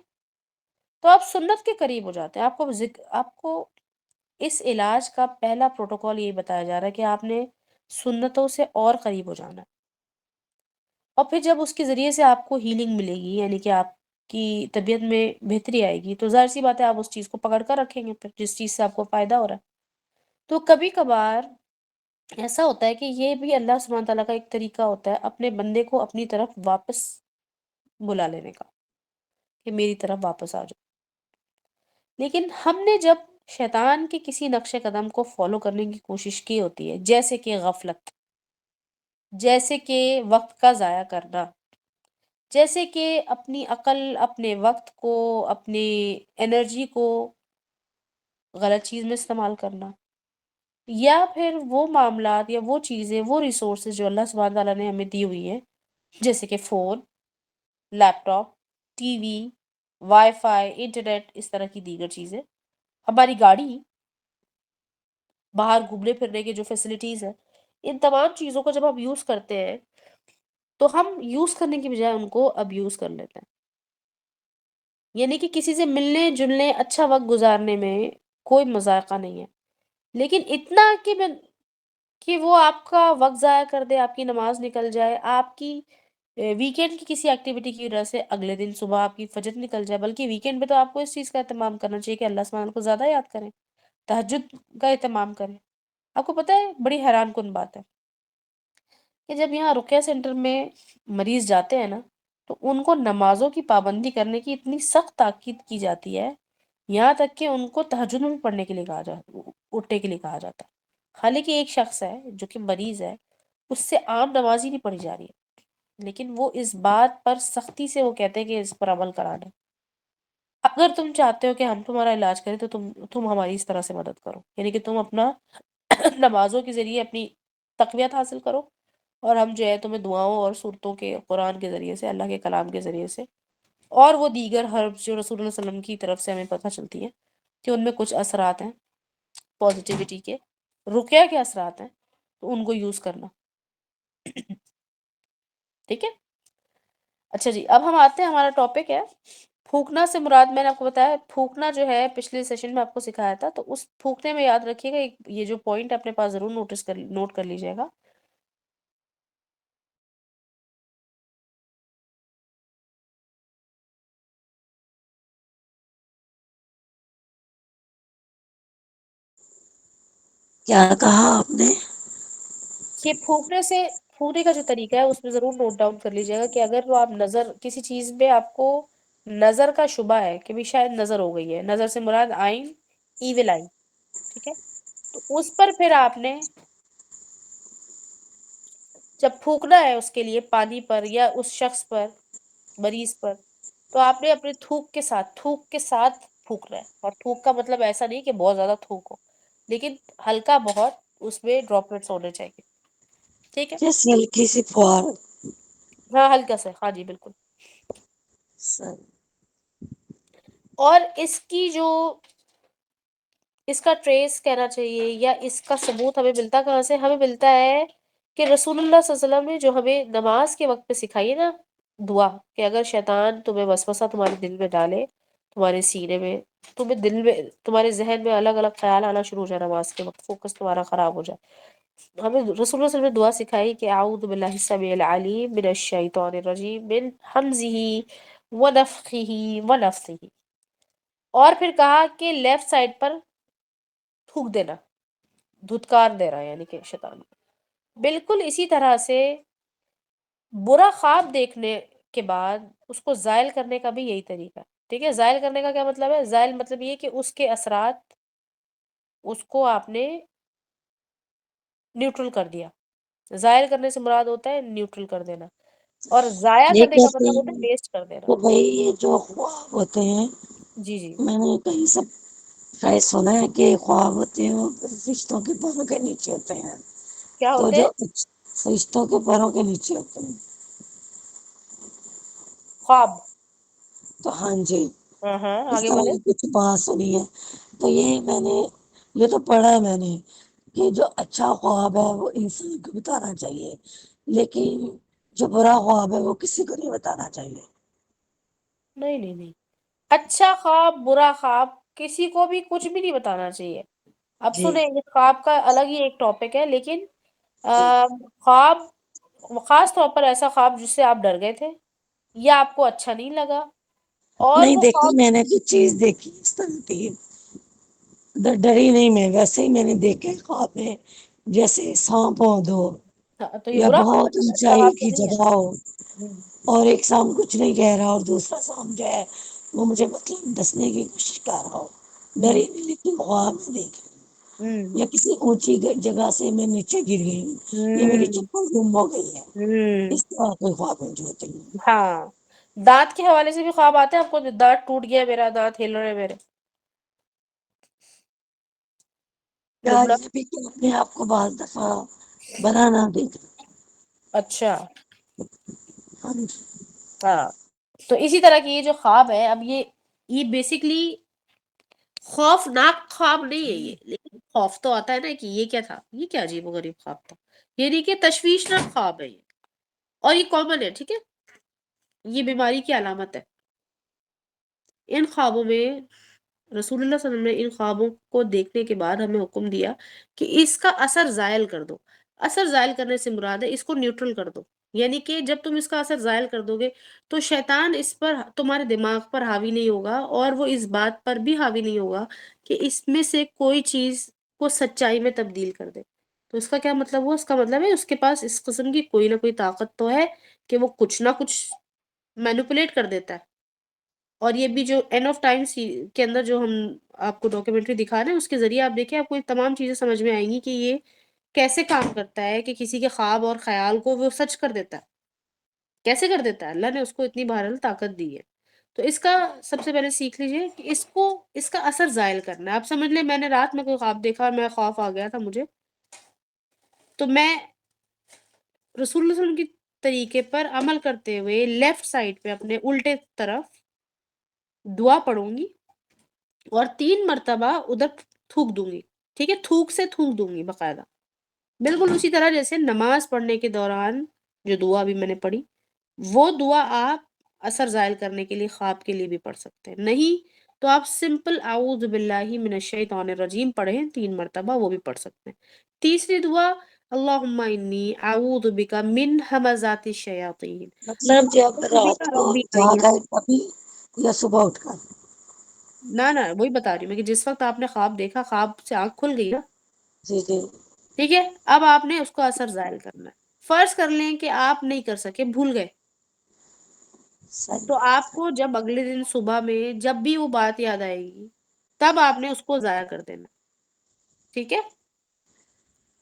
تو آپ سنت کے قریب ہو جاتے ہیں۔ آپ کو اس علاج کا پہلا پروٹوکول یہی بتایا جا رہا ہے کہ آپ نے سنتوں سے اور قریب ہو جانا ہے، اور پھر جب اس کے ذریعے سے آپ کو ہیلنگ ملے گی، یعنی کہ آپ کی طبیعت میں بہتری آئے گی، تو ظاہر سی بات ہے آپ اس چیز کو پکڑ کر رکھیں گے پھر جس چیز سے آپ کو فائدہ ہو رہا ہے۔ تو کبھی کبھار ایسا ہوتا ہے کہ یہ بھی اللہ سبحانہ تعالیٰ کا ایک طریقہ ہوتا ہے اپنے بندے کو اپنی طرف واپس بلا لینے کا، کہ میری طرف واپس آ جاؤ۔ لیکن ہم نے جب شیطان کے کسی نقش قدم کو فالو کرنے کی کوشش کی ہوتی ہے، جیسے کہ غفلت، جیسے کہ وقت کا ضائع کرنا، جیسے کہ اپنی عقل، اپنے وقت کو، اپنی انرجی کو غلط چیز میں استعمال کرنا، یا پھر وہ معاملات یا وہ چیزیں، وہ ریسورسز جو اللہ سبحانہ تعالیٰ نے ہمیں دی ہوئی ہیں، جیسے کہ phone, laptop, TV, wifi, internet, اس طرح کی دیگر چیزیں، ہماری گاڑی، باہر گھومنے پھرنے کی جو فیسلٹیز ہیں، ان تمام چیزوں کو جب ہم یوز کرتے ہیں تو ہم یوز کرنے کی بجائے ان کو اب یوز کر لیتے ہیں. یعنی کہ کسی سے ملنے جلنے، اچھا وقت گزارنے میں کوئی مذائقہ نہیں ہے، لیکن اتنا کہ وہ آپ کا وقت ضائع کر دے، آپ کی نماز نکل جائے، آپ کی ویکینڈ کی کسی ایکٹیویٹی کی وجہ سے اگلے دن صبح آپ کی فجر نکل جائے. بلکہ ویکینڈ پہ تو آپ کو اس چیز کا اہتمام کرنا چاہیے کہ اللہ سبحانہ کو زیادہ یاد کریں، تہجد کا اہتمام کریں. آپ کو پتہ ہے بڑی حیران کن بات ہے کہ جب یہاں رقیہ سینٹر میں مریض جاتے ہیں نا، تو ان کو نمازوں کی پابندی کرنے کی اتنی سخت تاکید کی جاتی ہے، یہاں تک کہ ان کو تہجد میں پڑھنے کے لیے کہا جاتا، اٹھنے کے لیے کہا جاتا ہے. حالانکہ ایک شخص ہے جو کہ مریض ہے، اس سے عام نماز ہی نہیں پڑھی جا رہی ہے، لیکن وہ اس بات پر سختی سے وہ کہتے ہیں کہ اس پر عمل کرانا ہے. اگر تم چاہتے ہو کہ ہم تمہارا علاج کریں تو تم ہماری اس طرح سے مدد کرو، یعنی کہ تم اپنا نمازوں کے ذریعے اپنی تقویت حاصل کرو، اور ہم جو ہے تمہیں دعاؤں اور صورتوں کے، قرآن کے ذریعے سے، اللہ کے کلام کے ذریعے سے، اور وہ دیگر ہربس جو رسول اللہ صلی اللہ علیہ وسلم کی طرف سے ہمیں پتہ چلتی ہے کہ ان میں کچھ اثرات ہیں پازیٹیوٹی کے، رقیہ کے اثرات ہیں، تو ان کو یوز کرنا. ٹھیک ہے. اچھا جی، اب ہم آتے ہیں، ہمارا ٹاپک ہے پھونکنا سے مراد. میں نے آپ کو بتایا پھونکنا جو ہے پچھلے سیشن میں آپ کو سکھایا تھا، تو اس پھونکنے میں یاد رکھیے گا یہ جو پوائنٹ اپنے پاس ضرور نوٹ کر لیجیے گا. کیا کہا آپ نے؟ کہ پھونکنے کا جو طریقہ ہے اس میں ضرور نوٹ ڈاؤن کر لیجیے گا کہ اگر وہ آپ نظر کسی چیز میں آپ کو نظر کا شبہ ہے کہ بھی شاید نظر ہو گئی ہے، نظر سے مراد آئین، ایول آئی، ٹھیک ہے، تو اس پر پھر آپ نے جب پھونکنا ہے اس کے لیے پانی پر یا اس شخص پر، مریض پر، تو آپ نے اپنے تھوک کے ساتھ پھونکنا ہے. اور تھوک کا مطلب ایسا نہیں کہ بہت زیادہ تھوک ہو، لیکن ہلکا بہت اس میں ڈراپلیٹس ہونے چاہیے. ٹھیک ہے. جیسے ہلکی سی فوار. ہاں ہلکا سا، ہاں جی بالکل. سر. اور اس کا ٹریس کہنا چاہیے یا اس کا ثبوت ہمیں ملتا کہاں سے؟ ہمیں ملتا ہے کہ رسول اللہ صلی اللہ علیہ وسلم نے جو ہمیں نماز کے وقت پہ سکھائی ہے نا دعا، کہ اگر شیطان تمہیں وسوسہ تمہارے دل میں ڈالے، تمہارے سینے میں، تمہیں دل میں، تمہارے ذہن میں الگ الگ خیال آنا شروع ہو جائے نماز کے وقت، فوکس تمہارا خراب ہو جائے، ہمیں رسول اللہ صلی اللہ علیہ وسلم نے دعا سکھائی کہ اعوذ باللہ السمیع العلیم من الشیطان الرجیم من ہمزہ ونفخہ ونفثہ. اور پھر کہا کہ لیفٹ سائڈ پر تھوک دینا، دھتکار دے رہا ہے یعنی کہ شیطان کو. بالکل اسی طرح سے برا خواب دیکھنے کے بعد اس کو زائل کرنے کا بھی یہی طریقہ ہے. ٹھیک ہے. زائل کرنے کا کیا مطلب ہے؟ زائل مطلب یہ کہ اس کے اثرات، اس کو آپ نے نیوٹرل کر دیا. زائل کرنے سے مراد ہوتا ہے نیوٹرل کر دینا، اور ضائع یہ کرنے کا کہتے مطلب ہوتا ہیں ہے ویسٹ کر دینا. کہ بھائی یہ جو خواب ہوتے ہیں، جی جی. میں نے کہیں سب شاید سنا ہے کہ خواب ہوتے ہیں وہ فرشتوں کے پروں کے نیچے ہوتے ہیں. کیا تو ہوتے جو ہیں؟ فرشتوں کے پیروں کے نیچے ہوتے ہیں. خواب. تو ہاں جی، ہاں ہاں، اس آگے طرح بولے. کی کچھ بات سنی ہے. تو یہ تو پڑھا ہے میں نے کہ جو اچھا خواب ہے وہ انسان کو بتانا چاہیے، لیکن جو برا خواب ہے وہ کسی کو نہیں بتانا چاہیے. نہیں نہیں نہیں، اچھا خواب برا خواب کسی کو بھی کچھ بھی نہیں بتانا چاہیے. اب جی سنیں، یہ خواب کا الگ ہی ایک ٹاپک ہے، لیکن جی. خواب خاص طور پر ایسا خواب جس سے آپ ڈر گئے تھے یا آپ کو اچھا نہیں لگا، اور نہیں وہ دیکھی، خواب میں نے کچھ چیز دیکھی اس طرح کی، ڈری نہیں میں، ویسے ہی میں نے دیکھے خواب میں، جیسے سانپ ہو دو تو یہ یا برا خواب بہت ہے، اچھا اونچائی خواب تو کی نہیں ہے. جگہ ہو، اور ایک سانپ کچھ نہیں کہہ رہا اور دوسرا سانپ جو ہے وہ مجھے مطلب ڈسنے کی کوشش کر رہا ہو. ڈری نہیں لیکن خواب میں دیکھے. یا کسی اونچی جگہ سے میں نیچے گر گئی ہوں یا میری چپل گم ہو گئی ہے، اس طرح کے خواب جو ہوتے ہیں. ہاں، دانت کے حوالے سے بھی خواب آتے ہیں آپ کو؟ دانت ٹوٹ گیا میرا، دانت ہل رہے میرے. یا لبنا. یہ بھی کہ اپنے آپ کو بعض دفعہ بنانا دیکھ. اچھا ہاں جی. ہاں. تو اسی طرح کی یہ جو خواب ہے، اب یہ بیسکلی خوفناک خواب نہیں ہے یہ، لیکن خوف تو آتا ہے نا کہ یہ کیا تھا، یہ کیا عجیب و غریب خواب تھا. یہ نہیں کہ تشویشناک خواب ہے یہ، اور یہ کامن ہے. ٹھیک ہے، یہ بیماری کی علامت ہے. ان خوابوں میں رسول اللہ صلی اللہ علیہ وسلم نے ان خوابوں کو دیکھنے کے بعد ہمیں حکم دیا کہ اس کا اثر زائل کر دو. اثر زائل کرنے سے مراد ہے اس کو نیوٹرل کر دو، یعنی کہ جب تم اس کا اثر زائل کر دو گے تو شیطان اس پر تمہارے دماغ پر حاوی نہیں ہوگا، اور وہ اس بات پر بھی حاوی نہیں ہوگا کہ اس میں سے کوئی چیز کو سچائی میں تبدیل کر دے. تو اس کا کیا مطلب ہوا؟ اس کا مطلب ہے اس کے پاس اس قسم کی کوئی نہ کوئی طاقت تو ہے کہ وہ کچھ نہ کچھ مینوپولیٹ کر دیتا ہے. اور یہ بھی جو اینڈ آف ٹائم کے اندر جو ہم آپ کو ڈاکیومنٹری دکھا رہے ہیں، اس کے ذریعے آپ دیکھیں، آپ کو یہ تمام چیزیں سمجھ میں آئیں گی کہ یہ کیسے کام کرتا ہے کہ کسی کے خواب اور خیال کو وہ سچ کر دیتا ہے. کیسے کر دیتا ہے؟ اللہ نے اس کو اتنی بہرحال طاقت دی ہے. تو اس کا سب سے پہلے سیکھ لیجئے کہ اس کا اثر زائل کرنا ہے. آپ سمجھ لیں میں نے رات میں کوئی خواب دیکھا اور میں خوف آ گیا تھا مجھے، تو میں رسول اللہ صلی اللہ علیہ وسلم کی طریقے پر عمل کرتے ہوئے لیفٹ سائڈ پہ اپنے الٹے طرف دعا پڑھوں گی اور 3 مرتبہ ادھر تھوک دوں گی. ٹھیک ہے، تھوک سے تھوک دوں گی باقاعدہ، بالکل اسی طرح جیسے نماز پڑھنے کے دوران جو دعا ابھی میں نے پڑھی، وہ دعا آپ اثر زائل کرنے کے لیے خواب کے لیے بھی پڑھ سکتے ہیں. نہیں تو آپ سمپل اعوذ باللہ من الشیطان الرجیم پڑھیں 3 مرتبہ، وہ بھی پڑھ سکتے ہیں. تیسری دعا اللہم انی اعوذ بک من ہمزات الشیاطین مطلب جب واعوذ بک رات کو ربی ان جاگ آئے تبھی یا صبح اٹھ کر؟ نہ وہی بتا رہی ہوں میں کہ جس وقت آپ نے خواب دیکھا، خواب سے آنکھ کھل گئی نا، جی جی. ٹھیک ہے، اب آپ نے اس کو اثر زائل کرنا ہے. فرض کر لیں کہ آپ نہیں کر سکے، بھول گئے، تو صحیح. آپ کو جب اگلے دن صبح میں جب بھی وہ بات یاد آئے گی، تب آپ نے اس کو ضائع کر دینا. ٹھیک ہے،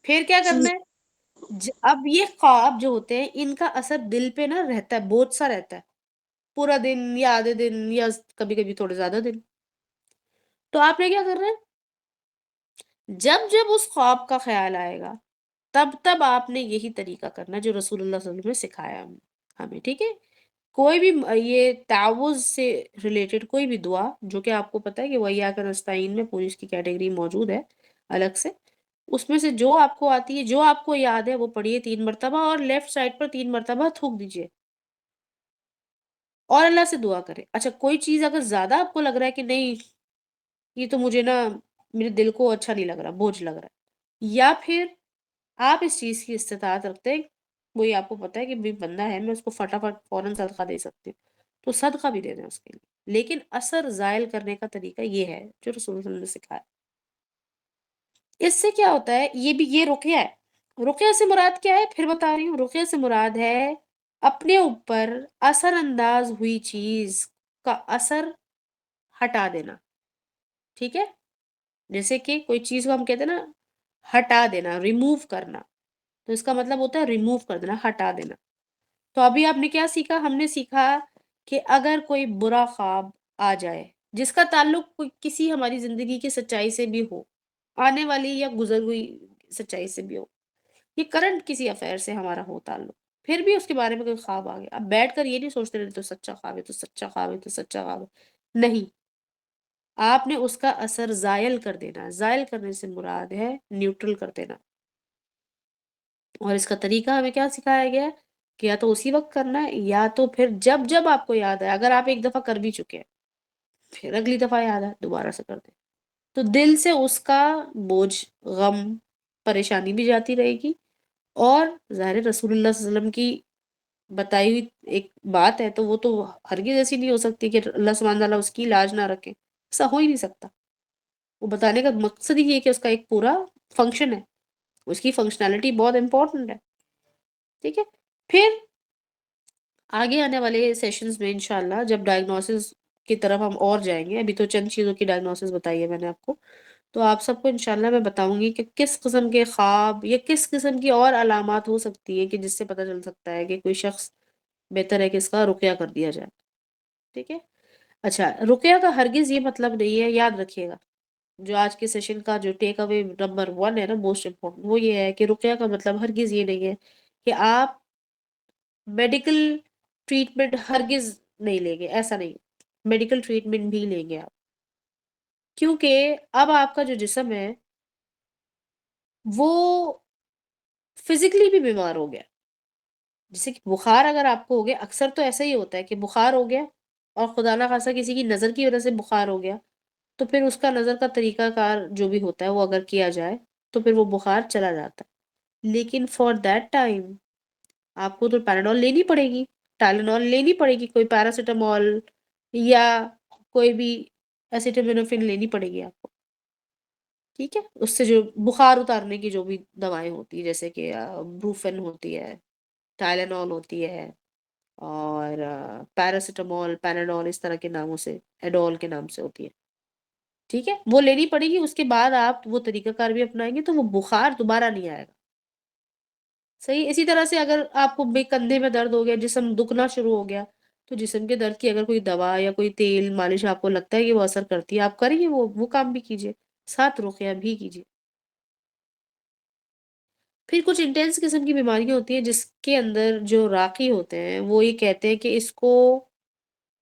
پھر کیا جی. کرنا ہے؟ اب یہ خواب جو ہوتے ہیں ان کا اثر دل پہ نہ رہتا ہے، بہت سا رہتا ہے، پورا دن یا آدھے دن یا کبھی کبھی تھوڑے زیادہ دن. تو آپ نے کیا کرنا ہے؟ جب اس خواب کا خیال آئے گا، تب آپ نے یہی طریقہ کرنا جو رسول اللہ صلی اللہ علیہ وسلم نے سکھایا ہمیں. ٹھیک ہے، کوئی بھی یہ تعوذ سے ریلیٹڈ کوئی بھی دعا جو کہ آپ کو پتہ ہے کہ وَإِيَّاكَ نَسْتَعِينُ میں پوری اس کی کیٹیگری موجود ہے الگ سے، اس میں سے جو آپ کو آتی ہے، جو آپ کو یاد ہے، وہ پڑھیے 3 مرتبہ اور لیفٹ سائڈ پر 3 مرتبہ تھوک دیجئے اور اللہ سے دعا کرے. اچھا، کوئی چیز اگر زیادہ آپ کو لگ رہا ہے کہ نہیں یہ تو مجھے نا میرے دل کو اچھا نہیں لگ رہا، بوجھ لگ رہا ہے، یا پھر آپ اس چیز کی استطاعت رکھتے ہیں، وہی آپ کو پتہ ہے کہ بھی بندہ ہے میں اس کو فٹافٹ فوراً صدقہ دے سکتی ہوں، تو صدقہ بھی دے دیں اس کے لیے. لیکن اثر زائل کرنے کا طریقہ یہ ہے جو رسول اللہ صلی اللہ علیہ وسلم نے سکھایا. اس سے کیا ہوتا ہے؟ یہ رقیہ ہے. رقیہ سے مراد کیا ہے؟ پھر بتا رہی ہوں. رقیہ سے مراد ہے اپنے اوپر اثر انداز ہوئی چیز کا اثر ہٹا دینا. ٹھیک ہے، جیسے کہ کوئی چیز کو ہم کہتے ہیں نا ہٹا دینا، ریموو کرنا، تو اس کا مطلب ہوتا ہے ریموو کر دینا، ہٹا دینا. تو ابھی آپ نے کیا سیکھا؟ ہم نے سیکھا کہ اگر کوئی برا خواب آ جائے جس کا تعلق کوئی کسی ہماری زندگی کی سچائی سے بھی ہو، آنے والی یا گزر ہوئی سچائی سے بھی ہو، یہ کرنٹ کسی افیئر سے ہمارا ہو تعلق، پھر بھی اس کے بارے میں کوئی خواب آ گیا، اب بیٹھ کر یہ نہیں سوچتے رہتے تو سچا خواب ہے، تو سچا خواب ہے، تو سچا خواب ہے. نہیں، آپ نے اس کا اثر زائل کر دینا. زائل کرنے سے مراد ہے نیوٹرل کر دینا. اور اس کا طریقہ ہمیں کیا سکھایا گیا ہے کہ یا تو اسی وقت کرنا ہے، یا تو پھر جب آپ کو یاد ہے. اگر آپ ایک دفعہ کر بھی چکے ہیں، پھر اگلی دفعہ یاد ہے دوبارہ سے کر دیں، تو دل سے اس کا بوجھ، غم، پریشانی بھی جاتی رہے گی. اور ظاہر رسول اللہ صلی اللہ علیہ وسلم کی بتائی ہوئی ایک بات ہے تو وہ تو ہرگز ایسی نہیں ہو سکتی کہ اللہ سبحانہ تعالیٰ اس کی لاج نہ رکھے. ایسا ہو ہی نہیں سکتا. وہ بتانے کا مقصد ہی ہے کہ اس کا ایک پورا فنکشن ہے، اس کی فنکشنالٹی بہت امپورٹنٹ ہے. ٹھیک ہے، پھر آگے آنے والے سیشنز میں انشاءاللہ جب ڈائگنوسس کی طرف ہم اور جائیں گے، ابھی تو چند چیزوں کی ڈائگنوسس بتائی ہے میں نے آپ کو، تو آپ سب کو انشاءاللہ میں بتاؤں گی کہ کس قسم کے خواب یا کس قسم کی اور علامات ہو سکتی ہے کہ جس سے پتہ چل سکتا ہے کہ کوئی شخص بہتر ہے کہ اس کا رقیہ کر دیا جائے. ٹھیک ہے. اچھا، رقیہ کا ہرگز یہ مطلب نہیں ہے، یاد رکھیے گا، جو آج کے سیشن کا جو ٹیک اوے نمبر 1 ہے نا، موسٹ امپورٹنٹ، وہ یہ ہے کہ رقیہ کا مطلب ہرگز یہ نہیں ہے کہ آپ میڈیکل ٹریٹمنٹ ہرگز نہیں لیں گے. ایسا نہیں، میڈیکل ٹریٹمنٹ بھی لیں گے آپ، کیونکہ اب آپ کا جو جسم ہے وہ فزیکلی بھی بیمار ہو گیا. جیسے کہ بخار اگر آپ کو ہو گیا، اکثر تو ایسا ہی ہوتا ہے کہ بخار ہو گیا اور خدا نہ خاصا کسی کی نظر کی وجہ سے بخار ہو گیا، تو پھر اس کا نظر کا طریقہ کار جو بھی ہوتا ہے وہ اگر کیا جائے تو پھر وہ بخار چلا جاتا ہے. لیکن فار دیٹ ٹائم آپ کو تو پیراڈول لینی پڑے گی، ٹائلینول لینی پڑے گی، کوئی پیراسیٹامول یا کوئی بھی ایسیٹامینوفین لینی پڑے گی آپ کو. ٹھیک ہے، اس سے جو بخار اتارنے کی جو بھی دوائیں ہوتی ہیں، جیسے کہ بروفن ہوتی ہے، ٹائلینول ہوتی ہے، اور پیراسیٹامول، پیناڈول، اس طرح کے ناموں سے، ایڈول کے نام سے ہوتی ہے. ٹھیک ہے، وہ لینی پڑے گی. اس کے بعد آپ وہ طریقہ کار بھی اپنائیں گے تو وہ بخار دوبارہ نہیں آئے گا. صحیح. اسی طرح سے اگر آپ کو کندھے میں درد ہو گیا، جسم دکھنا شروع ہو گیا، تو جسم کے درد کی اگر کوئی دوا یا کوئی تیل مالش آپ کو لگتا ہے کہ وہ اثر کرتی ہے، آپ کریے، وہ کام بھی کیجیے، ساتھ رقیہ بھی کیجیے. پھر کچھ انٹینس قسم کی بیماریاں ہوتی ہیں جس کے اندر جو راقی ہوتے ہیں وہ یہ کہتے ہیں کہ اس کو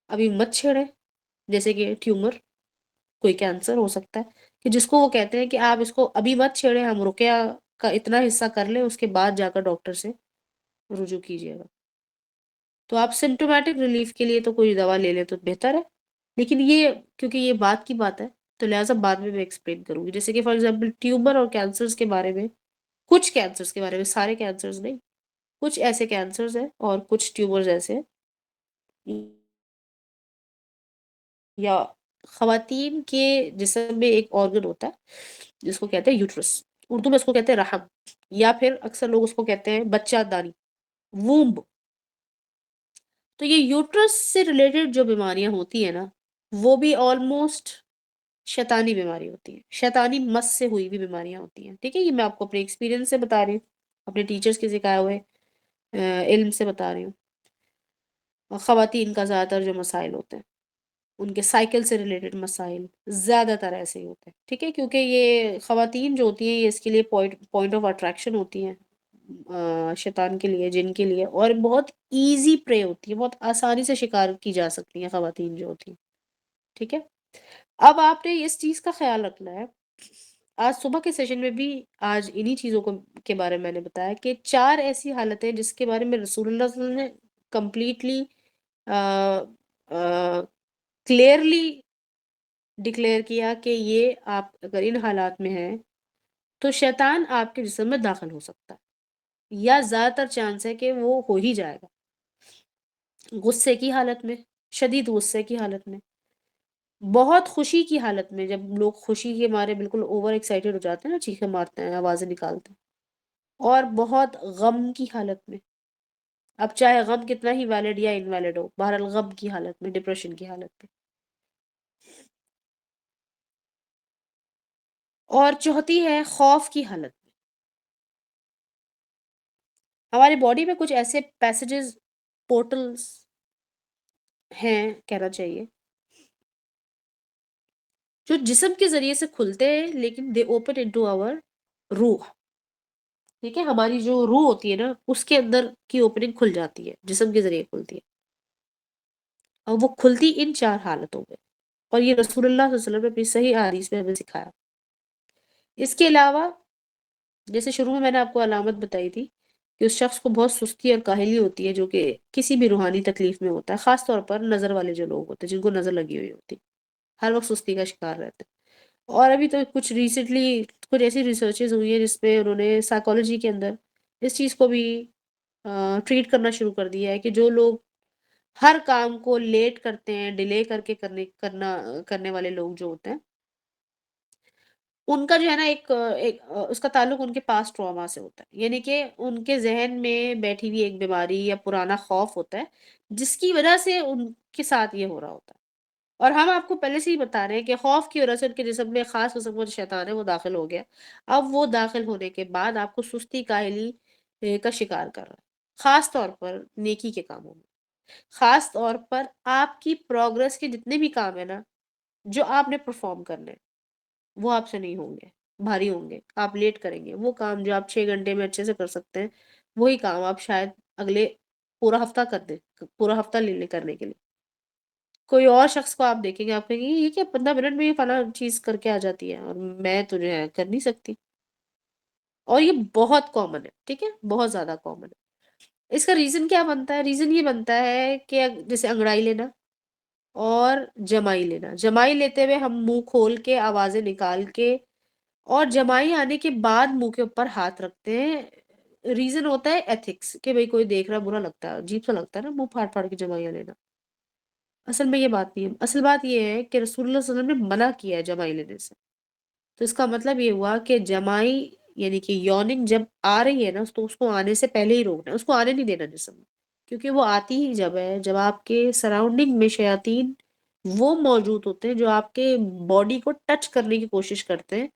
ابھی مت چھیڑیں، جیسے کہ ٹیومر، کوئی کینسر ہو سکتا ہے، کہ جس کو وہ کہتے ہیں کہ آپ اس کو ابھی مت چھیڑیں، ہم رقیہ کا اتنا حصہ کر لیں، اس کے بعد جا کر ڈاکٹر سے رجوع کیجیے گا. تو آپ سمٹومیٹک ریلیف کے لیے تو کوئی دوا لے لیں تو بہتر ہے. لیکن یہ کیونکہ یہ بات کی بات ہے تو لہٰذا بعد میں ایکسپلین کروں گی. جیسے کہ فار ایگزامپل ٹیومر اور کینسرز کے بارے میں، کچھ کینسرز کے بارے میں، سارے کینسرز نہیں، کچھ ایسے کینسرز ہیں اور کچھ ٹیومرز ایسے ہیں، یا خواتین کے جسم میں ایک آرگن ہوتا ہے جس کو کہتے ہیں یوٹرس، اردو میں اس کو کہتے ہیں رحم، یا پھر اکثر لوگ اس کو کہتے ہیں بچہ دانی، وومب. تو یہ یوٹرس سے ریلیٹڈ جو بیماریاں ہوتی ہیں نا، وہ بھی آلموسٹ شیطانی بیماری ہوتی ہیں، شیطانی مس سے ہوئی بھی بیماریاں ہوتی ہیں. ٹھیک ہے، یہ میں آپ کو اپنے ایکسپیرینس سے بتا رہی ہوں، اپنے ٹیچرز کے سکھائے ہوئے علم سے بتا رہی ہوں. اور خواتین کا زیادہ تر جو مسائل ہوتے ہیں، ان کے سائیکل سے ریلیٹڈ مسائل زیادہ تر ایسے ہی ہوتے ہیں. ٹھیک ہے، کیونکہ یہ خواتین جو ہوتی ہیں یہ اس کے لیے پوائنٹ آف اٹریکشن ہوتی ہیں شیطان کے لیے، جن کے لیے، اور بہت ایزی پرے ہوتی ہے، بہت آسانی سے شکار کی جا سکتی ہیں خواتین جو ہوتی ہیں. ٹھیک ہے، اب آپ نے اس چیز کا خیال رکھنا ہے. آج صبح کے سیشن میں بھی آج انہی چیزوں کے بارے میں نے بتایا کہ 4 ایسی حالتیں جس کے بارے میں رسول اللہ صلی اللہ علیہ وسلم نے کمپلیٹلی کلیئرلی ڈکلیئر کیا کہ یہ آپ اگر ان حالات میں ہیں تو شیطان آپ کے جسم میں داخل ہو سکتا ہے، یا زیادہ تر چانس ہے کہ وہ ہو ہی جائے گا. غصے کی حالت میں، شدید غصے کی حالت میں، بہت خوشی کی حالت میں، جب لوگ خوشی کے مارے بالکل اوور ایکسائٹیڈ ہو جاتے ہیں نا، چیخیں مارتے ہیں، آوازیں نکالتے ہیں، اور بہت غم کی حالت میں. اب چاہے غم کتنا ہی ویلڈ یا انویلڈ ہو، بہرحال غم کی حالت میں، ڈپریشن کی حالت میں. اور چوتھی ہے خوف کی حالت میں. ہماری باڈی میں کچھ ایسے پیسیجز، پورٹلز ہیں کہنا چاہیے، جو جسم کے ذریعے سے کھلتے ہیں، لیکن دے اوپن انٹو آور روح. ٹھیک ہے، ہماری جو روح ہوتی ہے نا، اس کے اندر کی اوپننگ کھل جاتی ہے، جسم کے ذریعے کھلتی ہے، اور وہ کھلتی ان 4 حالتوں میں. اور یہ رسول اللہ صلی اللہ علیہ وسلم نے اپنی صحیح احادیث میں ہمیں سکھایا. اس کے علاوہ جیسے شروع میں نے آپ کو علامت بتائی تھی کہ اس شخص کو بہت سستی اور کاہلی ہوتی ہے جو کہ کسی بھی روحانی تکلیف میں ہوتا ہے، خاص طور پر نظر والے جو لوگ ہوتے ہیں، جن کو نظر لگی ہوئی ہوتی، ہر وقت سستی کا شکار رہتے ہیں. اور ابھی تو کچھ ریسنٹلی کچھ ایسی ریسرچز ہوئی ہیں جس میں انہوں نے سائیکالوجی کے اندر اس چیز کو بھی ٹریٹ کرنا شروع کر دیا ہے کہ جو لوگ ہر کام کو لیٹ کرتے ہیں، ڈیلے کر کے کرنے والے لوگ جو ہوتے ہیں، ان کا جو ہے نا اس کا تعلق ان کے پاس ٹراما سے ہوتا ہے. یعنی کہ ان کے ذہن میں بیٹھی ہوئی ایک بیماری یا پرانا خوف ہوتا ہے جس کی وجہ سے ان کے ساتھ یہ ہو رہا ہوتا ہے. اور ہم آپ کو پہلے سے ہی بتا رہے ہیں کہ خوف کی وجہ سے ان کے جسم میں خاص قسم کا جو شیطان ہے وہ داخل ہو گیا. اب وہ داخل ہونے کے بعد آپ کو سستی، کاہلی کا شکار کر رہا ہے، خاص طور پر نیکی کے کاموں میں. خاص طور پر آپ کی پروگرس کے جتنے بھی کام ہیں نا جو آپ نے پرفارم کرنے وہ آپ سے نہیں ہوں گے، بھاری ہوں گے، آپ لیٹ کریں گے وہ کام جو آپ 6 گھنٹے میں اچھے سے کر سکتے ہیں، وہی کام آپ شاید اگلے پورا ہفتہ کر دیں، پورا ہفتہ لے لیں کرنے کے لیے۔ کوئی اور شخص کو آپ دیکھیں گے، آپ کہیں گے یہ کیا 15 منٹ میں یہ فلاں چیز کر کے آ جاتی ہے اور میں تو جو ہے کر نہیں سکتی۔ اور یہ بہت کامن ہے، ٹھیک ہے، بہت زیادہ کامن ہے۔ اس کا ریزن کیا بنتا ہے؟ ریزن یہ بنتا ہے کہ جیسے انگڑائی لینا اور جمائی لینا، جمائی لیتے ہوئے ہم منہ کھول کے آوازیں نکال کے، اور جمائی آنے کے بعد منہ کے اوپر ہاتھ رکھتے ہیں۔ ریزن ہوتا ہے ایتھکس، کہ بھئی کوئی دیکھ رہا برا لگتا ہے، عجیب سا لگتا ہے نا منہ پھاڑ پھاڑ کے جمائیاں لینا۔ اصل میں یہ بات نہیں ہے، اصل بات یہ ہے کہ رسول اللہ صلی اللہ علیہ وسلم نے منع کیا ہے جمائی لینے سے۔ تو اس کا مطلب یہ ہوا کہ جمائی یعنی کہ یوننگ جب آ رہی ہے نا تو اس کو آنے سے پہلے ہی روکنا ہے، اس کو آنے نہیں دینا جسم میں، کیونکہ وہ آتی ہی جب ہے جب آپ کے سراؤنڈنگ میں شیاطین وہ موجود ہوتے ہیں جو آپ کے باڈی کو ٹچ کرنے کی کوشش کرتے ہیں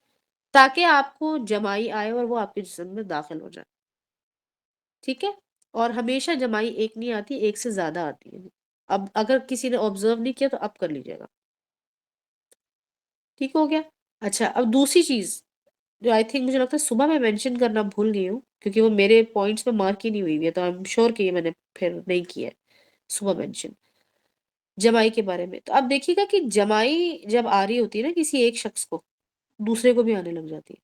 تاکہ آپ کو جمائی آئے اور وہ آپ کے جسم میں داخل ہو جائے، ٹھیک ہے۔ اور ہمیشہ جمائی ایک نہیں آتی، ایک سے زیادہ آتی ہے۔ اب اگر کسی نے آبزرو نہیں کیا تو اب کر لیجیے گا، ٹھیک ہو گیا۔ اچھا، اب دوسری چیز جو آئی تھنک مجھے لگتا ہے صبح میں مینشن کرنا بھول گئی ہوں، کیونکہ وہ میرے پوائنٹس میں مارک ہی نہیں ہوئی ہے، تو آئی ایم شیور کہ یہ میں نے پھر نہیں کیا ہے صبح مینشن جمائی کے بارے میں۔ تو اب دیکھیے گا کہ جمائی جب آ رہی ہوتی ہے نا کسی ایک شخص کو، دوسرے کو بھی آنے لگ جاتی ہے،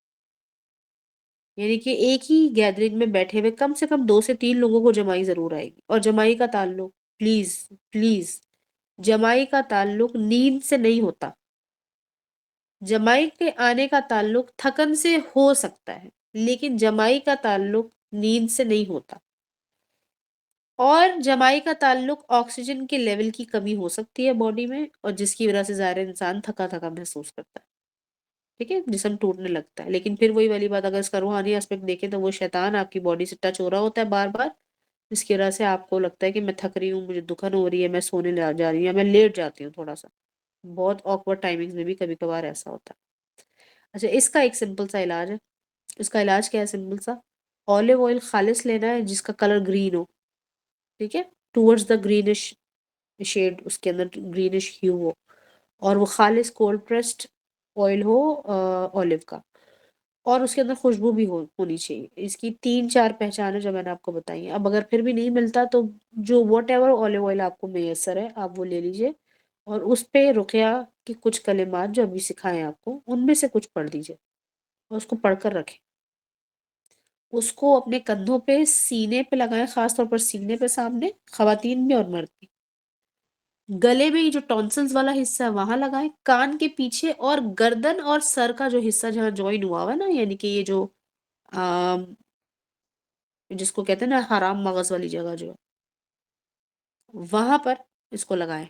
یعنی کہ ایک ہی گیدرنگ میں بیٹھے ہوئے کم سے کم 2 سے 3 لوگوں کو جمائی ضرور آئے گی۔ اور جمائی کا تعلق، پلیز پلیز، جمائی کا تعلق نیند سے نہیں ہوتا، جمائی کے آنے کا تعلق تھکن سے ہو سکتا ہے، لیکن جمائی کا تعلق نیند سے نہیں ہوتا۔ اور جمائی کا تعلق آکسیجن کے لیول کی کمی ہو سکتی ہے باڈی میں، اور جس کی وجہ سے ظاہر انسان تھکا تھکا محسوس کرتا ہے، ٹھیک ہے، جسم ٹوٹنے لگتا ہے۔ لیکن پھر وہی والی بات، اگر اس کا روحانی اسپیکٹ دیکھیں تو وہ شیطان آپ کی باڈی سے ٹچ ہو رہا ہوتا ہے بار بار، جس کی وجہ سے آپ کو لگتا ہے کہ میں تھک رہی ہوں، مجھے دکھن ہو رہی ہے، میں سونے جا رہی ہوں، یا میں لیٹ جاتی ہوں تھوڑا سا۔ بہت آکورڈ ٹائمنگز میں بھی کبھی کبھار ایسا ہوتا ہے۔ اچھا، اس کا ایک سمپل سا علاج ہے۔ اس کا علاج کیا ہے؟ سمپل سا، اولیو آئل خالص لینا ہے جس کا کلر گرین ہو، ٹھیک ہے، ٹورڈز دا گرینش شیڈ، اس کے اندر گرینش ہیو ہو، اور وہ خالص کولڈ پریسڈ آئل ہو اولیو کا، اور اس کے اندر خوشبو بھی ہونی چاہیے۔ اس کی 3 4 پہچانیں جو میں نے آپ کو بتائی ہیں۔ اب اگر پھر بھی نہیں ملتا تو جو واٹ ایور اولیو آئل آپ کو میسر ہے آپ وہ لے لیجئے، اور اس پہ رقیہ کی کچھ کلمات جو ابھی سکھائے ہیں آپ کو ان میں سے کچھ پڑھ دیجئے، اور اس کو پڑھ کر رکھیں۔ اس کو اپنے کندھوں پہ، سینے پہ لگائیں، خاص طور پر سینے پہ سامنے، خواتین میں اور مرد بھی۔ گلے میں یہ جو ٹونسلز والا حصہ ہے وہاں لگائیں، کان کے پیچھے، اور گردن اور سر کا جو حصہ جہاں جوائن ہوا ہوا ہے نا، یعنی کہ یہ جو آم، جس کو کہتے ہیں نا حرام مغز والی جگہ جو ہے، وہاں پر اس کو لگائیں،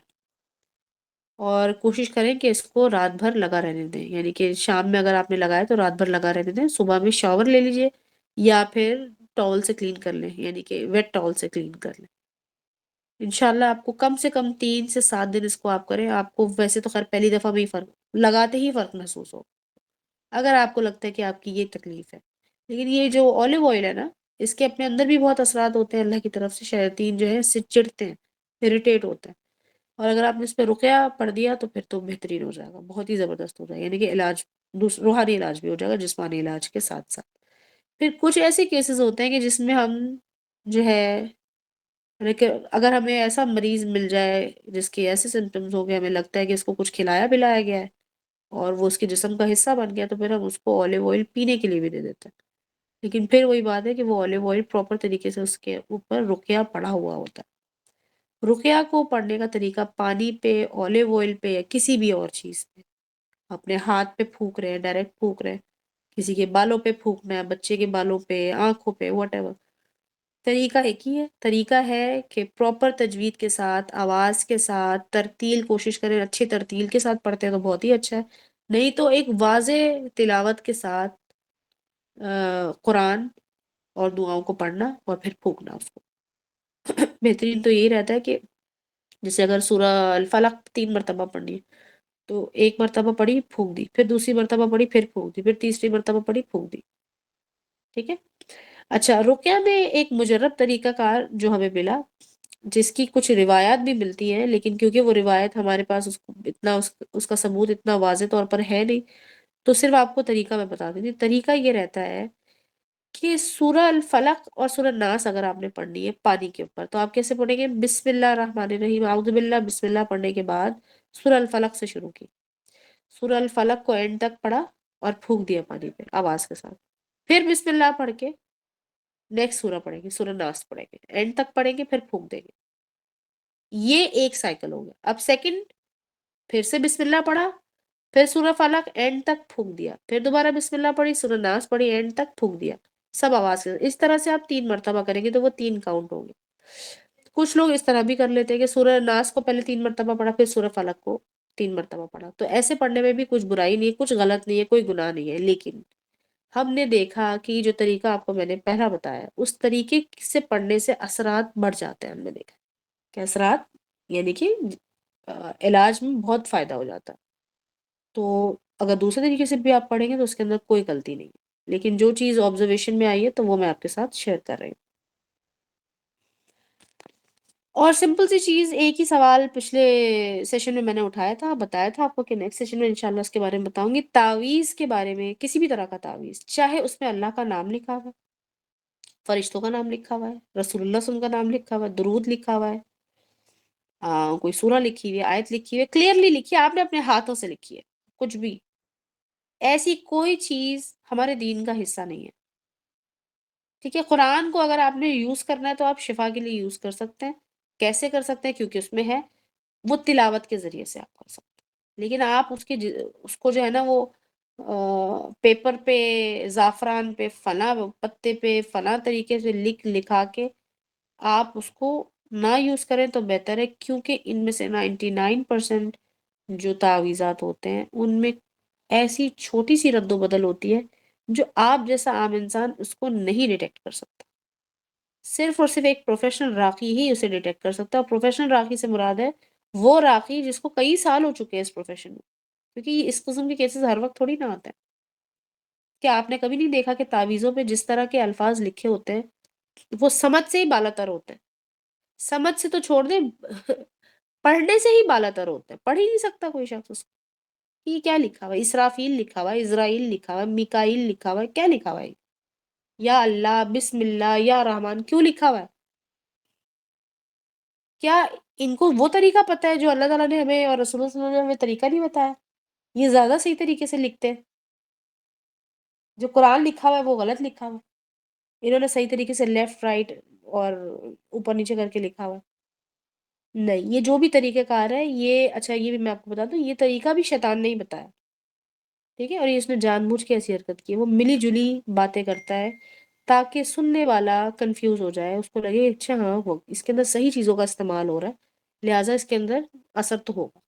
اور کوشش کریں کہ اس کو رات بھر لگا رہنے دیں، یعنی کہ شام میں اگر آپ نے لگایا تو رات بھر لگا رہنے دیں، صبح میں شاور لے لیجئے یا پھر ٹاول سے کلین کر لیں، یعنی کہ ویٹ ٹاول سے کلین کر لیں۔ انشاءاللہ آپ کو کم سے کم 3 سے 7 دن اس کو آپ کریں، آپ کو ویسے تو خیر پہلی دفعہ میں ہی فرق لگاتے ہی فرق محسوس ہو، اگر آپ کو لگتا ہے کہ آپ کی یہ تکلیف ہے۔ لیکن یہ جو اولیو آئل ہے نا، اس کے اپنے اندر بھی بہت اثرات ہوتے ہیں اللہ کی طرف سے، شیاطین جو ہے اس سے چڑھتے ہیں، اریٹیٹ ہوتے ہیں، اور اگر آپ نے اس پہ رقیہ پڑھ دیا تو پھر تو بہترین ہو جائے گا، بہت ہی زبردست ہو جائے گا، یعنی کہ علاج روحانی علاج بھی ہو جائے گا جسمانی علاج کے ساتھ ساتھ۔ پھر کچھ ایسے کیسز ہوتے ہیں کہ جس میں ہم جو ہے، یعنی کہ اگر ہمیں ایسا مریض مل جائے جس کے ایسے سمپٹمز ہو گئے، ہمیں لگتا ہے کہ اس کو کچھ کھلایا پلایا گیا ہے اور وہ اس کے جسم کا حصہ بن گیا، تو پھر ہم اس کو اولیو آئل پینے کے لیے بھی دے دیتے ہیں۔ لیکن پھر وہی بات ہے کہ وہ اولیو آئل پراپر طریقے سے اس کے اوپر رقیہ پڑا ہوا ہوتا ہے۔ رقیہ کو پڑھنے کا طریقہ پانی پہ، اولیو آئل پہ، یا کسی بھی اور چیز پہ، اپنے ہاتھ پہ پھونک رہے ہیں، ڈائریکٹ پھونک رہے ہیں، کسی کے بالوں پہ پھونکنا ہے، بچے کے بالوں پہ، آنکھوں پہ، واٹ ایور، طریقہ ایک ہی ہے۔ طریقہ ہے کہ پراپر تجوید کے ساتھ، آواز کے ساتھ، ترتیل کوشش کریں، اچھی ترتیل کے ساتھ پڑھتے ہیں تو بہت ہی اچھا ہے، نہیں تو ایک واضح تلاوت کے ساتھ قرآن اور دعاؤں کو پڑھنا اور پھر پھونکنا اس کو۔ بہترین تو یہی رہتا ہے کہ جیسے اگر سورہ الفلق 3 مرتبہ پڑھنی ہے تو ایک مرتبہ پڑھی پھونک دی، پھر دوسری مرتبہ پڑھی پھر پھونک دی، پھر تیسری مرتبہ پڑھی پھونک دی، ٹھیک ہے۔ اچھا، رقیہ میں ایک مجرب طریقہ کار جو ہمیں ملا جس کی کچھ روایات بھی ملتی ہیں، لیکن کیونکہ وہ روایت ہمارے پاس اس کا ثبوت اتنا واضح طور پر ہے نہیں، تو صرف آپ کو طریقہ میں بتا دیتی ہوں۔ طریقہ یہ رہتا ہے کہ سورہ الفلق اور سورہ ناس اگر آپ نے پڑھنی ہے پانی کے اوپر، تو آپ کیسے پڑھیں گے؟ بسم اللہ الرحمن الرحیم، اعوذ باللہ، بسم اللہ پڑھنے کے بعد سورہ الفلق سے شروع کی، سورہ الفلق کو اینڈ تک پڑھا اور پھونک دیا پانی پہ آواز کے ساتھ، پھر بسم اللہ پڑھ کے نیکسٹ سورہ پڑھیں گے، سورہ ناس پڑھیں گے، اینڈ تک پڑھیں گے، پھر پھونک دیں گے۔ یہ ایک سائیکل ہو گیا۔ اب سیکنڈ، پھر سے بسم اللہ پڑھا، پھر سورہ فلق اینڈ تک پھونک دیا، پھر دوبارہ بسم اللہ پڑھی، سورہ ناس پڑھی، اینڈ تک پھونک دیا، سب آواز کے ساتھ۔ اس طرح سے آپ 3 مرتبہ کریں گے تو وہ 3 کاؤنٹ ہوں گے۔ کچھ لوگ اس طرح بھی کر لیتے ہیں کہ سورہ ناس کو پہلے 3 مرتبہ پڑھا، پھر سورہ فلق کو 3 مرتبہ پڑھا، تو ایسے پڑھنے میں بھی کچھ برائی نہیں ہے، کچھ غلط نہیں ہے، کوئی گناہ نہیں ہے۔ لیکن ہم نے دیکھا کہ یہ جو طریقہ آپ کو میں نے پہلا بتایا، اس طریقے سے پڑھنے سے اثرات بڑھ جاتے ہیں۔ ہم نے دیکھا کہ اثرات یعنی کہ علاج میں بہت فائدہ ہو جاتا ہے۔ تو اگر دوسرے طریقے سے بھی آپ پڑھیں گے تو اس کے اندر کوئی غلطی نہیں ہے، لیکن جو چیز آبزرویشن میں آئی ہے تو وہ میں آپ کے ساتھ شیئر کر رہی ہوں۔ اور سمپل سی چیز، ایک ہی سوال پچھلے سیشن میں نے اٹھایا تھا، بتایا تھا آپ کو کہ نیکسٹ سیشن میں انشاءاللہ اس کے بارے میں بتاؤں گی۔ تعویذ کے بارے میں، کسی بھی طرح کا تعویذ، چاہے اس میں اللہ کا نام لکھا ہوا ہے، فرشتوں کا نام لکھا ہوا ہے، رسول اللہ صلی اللہ علیہ وسلم کا نام لکھا ہوا ہے، درود لکھا ہوا ہے، کوئی سورہ لکھی ہوئی ہے، آیت لکھی ہوئی ہے، کلیئرلی لکھی ہے، آپ نے اپنے ہاتھوں سے لکھی ہے، کچھ بھی ایسی کوئی چیز ہمارے دین کا حصہ نہیں ہے۔ ٹھیک ہے، قرآن کو اگر آپ نے یوز کرنا ہے تو آپ شفا کے لیے یوز کر سکتے ہیں۔ کیسے کر سکتے ہیں؟ کیونکہ اس میں ہے، وہ تلاوت کے ذریعے سے آپ کر سکتے ہیں۔ لیکن آپ اس کو جو ہے نا وہ پیپر پہ، زعفران پہ، فلاں پتے پہ، فلاں طریقے سے لکھا کے آپ اس کو نہ یوز کریں تو بہتر ہے، کیونکہ ان میں سے 99% جو تعویذات ہوتے ہیں ان میں ایسی چھوٹی سی رد و بدل ہوتی ہے جو آپ جیسا عام انسان اس کو نہیں ڈیٹیکٹ کر سکتا۔ صرف اور صرف ایک پروفیشنل راقی ہی اسے ڈیٹیکٹ کر سکتا ہے، اور پروفیشنل راقی سے مراد ہے وہ راقی جس کو کئی سال ہو چکے ہیں اس پروفیشن میں، کیونکہ اس قسم کے کیسز ہر وقت تھوڑی نہ آتے ہیں۔ کیا آپ نے کبھی نہیں دیکھا کہ تعویذوں پہ جس طرح کے الفاظ لکھے ہوتے ہیں وہ سمجھ سے ہی بالا تر ہوتے ہیں؟ سمجھ سے تو چھوڑ دیں، پڑھنے سے ہی بالا تر ہوتے ہیں، پڑھ ہی نہیں سکتا کوئی شخص اس کو۔ یہ کیا لکھا ہوا ہے؟ اسرافیل لکھا ہوا ہے، اسرائیل لکھا ہوا ہے، میکائیل لکھا ہوا ہے، کیا لکھا ہوا ہے؟ یا اللہ، بسم اللہ، یا رحمان، کیوں لکھا ہوا ہے؟ کیا ان کو وہ طریقہ پتہ ہے جو اللہ تعالیٰ نے ہمیں اور رسول اللہ صلی اللہ علیہ وسلم نے ہمیں طریقہ نہیں بتایا؟ یہ زیادہ صحیح طریقے سے لکھتے ہیں۔ جو قرآن لکھا ہوا ہے وہ غلط لکھا ہوا ہے، انہوں نے صحیح طریقے سے لیفٹ رائٹ اور اوپر نیچے کر کے لکھا ہوا ہے۔ نہیں، یہ جو بھی طریقہ کار ہے، یہ اچھا یہ بھی میں آپ کو بتا دوں، یہ طریقہ بھی شیطان نے ہی بتایا، ٹھیک ہے، اور یہ اس نے جان بوجھ کے ایسی حرکت کی ہے، وہ ملی جلی باتیں کرتا ہے تاکہ سننے والا کنفیوز ہو جائے، اس کو لگے اچھا ہاں اس کے اندر صحیح چیزوں کا استعمال ہو رہا ہے، لہٰذا اس کے اندر اثر تو ہوگا۔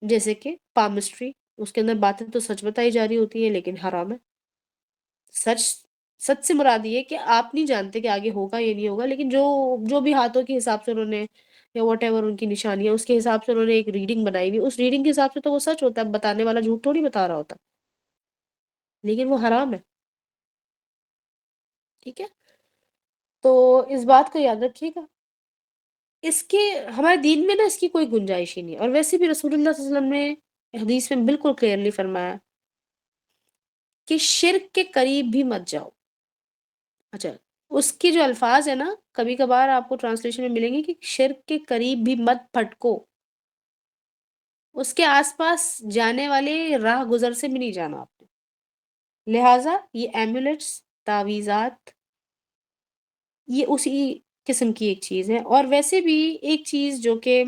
جیسے کہ پامسٹری، اس کے اندر باتیں تو سچ بتائی جا رہی ہوتی ہیں لیکن حرام ہے۔ سچ سچ سے مراد یہ کہ آپ نہیں جانتے کہ آگے ہوگا یا نہیں ہوگا، لیکن جو بھی ہاتھوں کے حساب سے انہوں نے یا واٹ ایور ان کی نشانیاں، اس کے حساب سے انہوں نے ایک ریڈنگ بنائی ہوئی، اس ریڈنگ کے حساب سے تو وہ سچ ہوتا ہے، بتانے والا جھوٹ تھوڑی بتا رہا ہوتا، لیکن وہ حرام ہے۔ ٹھیک ہے، تو اس بات کو یاد رکھیے گا، اس کے ہمارے دین میں نا اس کی کوئی گنجائش ہی نہیں ہے۔ اور ویسے بھی رسول اللہ صلی اللہ علیہ وسلم نے حدیث میں بالکل کلیئرلی فرمایا کہ شرک کے قریب بھی مت جاؤ۔ اچھا، اس کے جو الفاظ ہیں نا، کبھی کبھار آپ کو ٹرانسلیشن میں ملیں گے کہ شرک کے قریب بھی مت پھٹکو، اس کے آس پاس جانے والے راہ گزر سے بھی نہیں جانا آپ نے۔ لہٰذا یہ ایمولیٹس، تعویذات، یہ اسی قسم کی ایک چیز ہے۔ اور ویسے بھی ایک چیز جو کہ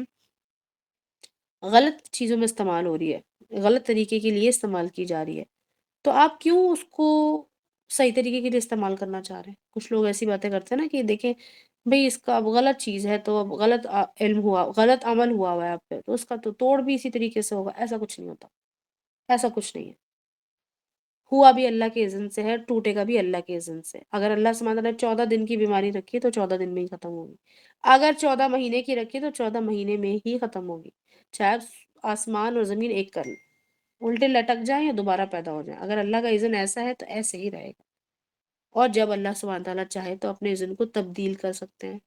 غلط چیزوں میں استعمال ہو رہی ہے، غلط طریقے کے لیے استعمال کی جا رہی ہے، تو آپ کیوں اس کو صحیح طریقے کے لیے استعمال کرنا چاہ رہے ہیں؟ کچھ لوگ ایسی باتیں کرتے ہیں نا کہ دیکھیں بھئی اس کا اب غلط چیز ہے تو اب غلط علم ہوا، غلط عمل ہوا ہے آپ پہ، تو اس کا تو توڑ بھی اسی طریقے سے ہوگا۔ ایسا کچھ نہیں ہوتا، ایسا کچھ نہیں ہے۔ ہوا بھی اللہ کے اذن سے ہے، ٹوٹے گا بھی اللہ کے اذن سے۔ اگر اللہ سبحانہ وتعالیٰ نے 14 دن کی بیماری رکھی ہے تو 14 دن میں ہی ختم ہوگی، اگر 14 مہینے کی رکھی ہے تو 14 مہینے میں ہی ختم ہوگی، چاہے آسمان اور زمین ایک کر لیں، الٹے لٹک جائیں یا دوبارہ پیدا ہو جائیں، اگر اللہ کا اذن ایسا ہے تو ایسے ہی رہے گا۔ اور جب اللہ سبحانہ تعالیٰ چاہے تو اپنے اذن کو تبدیل کر سکتے ہیں،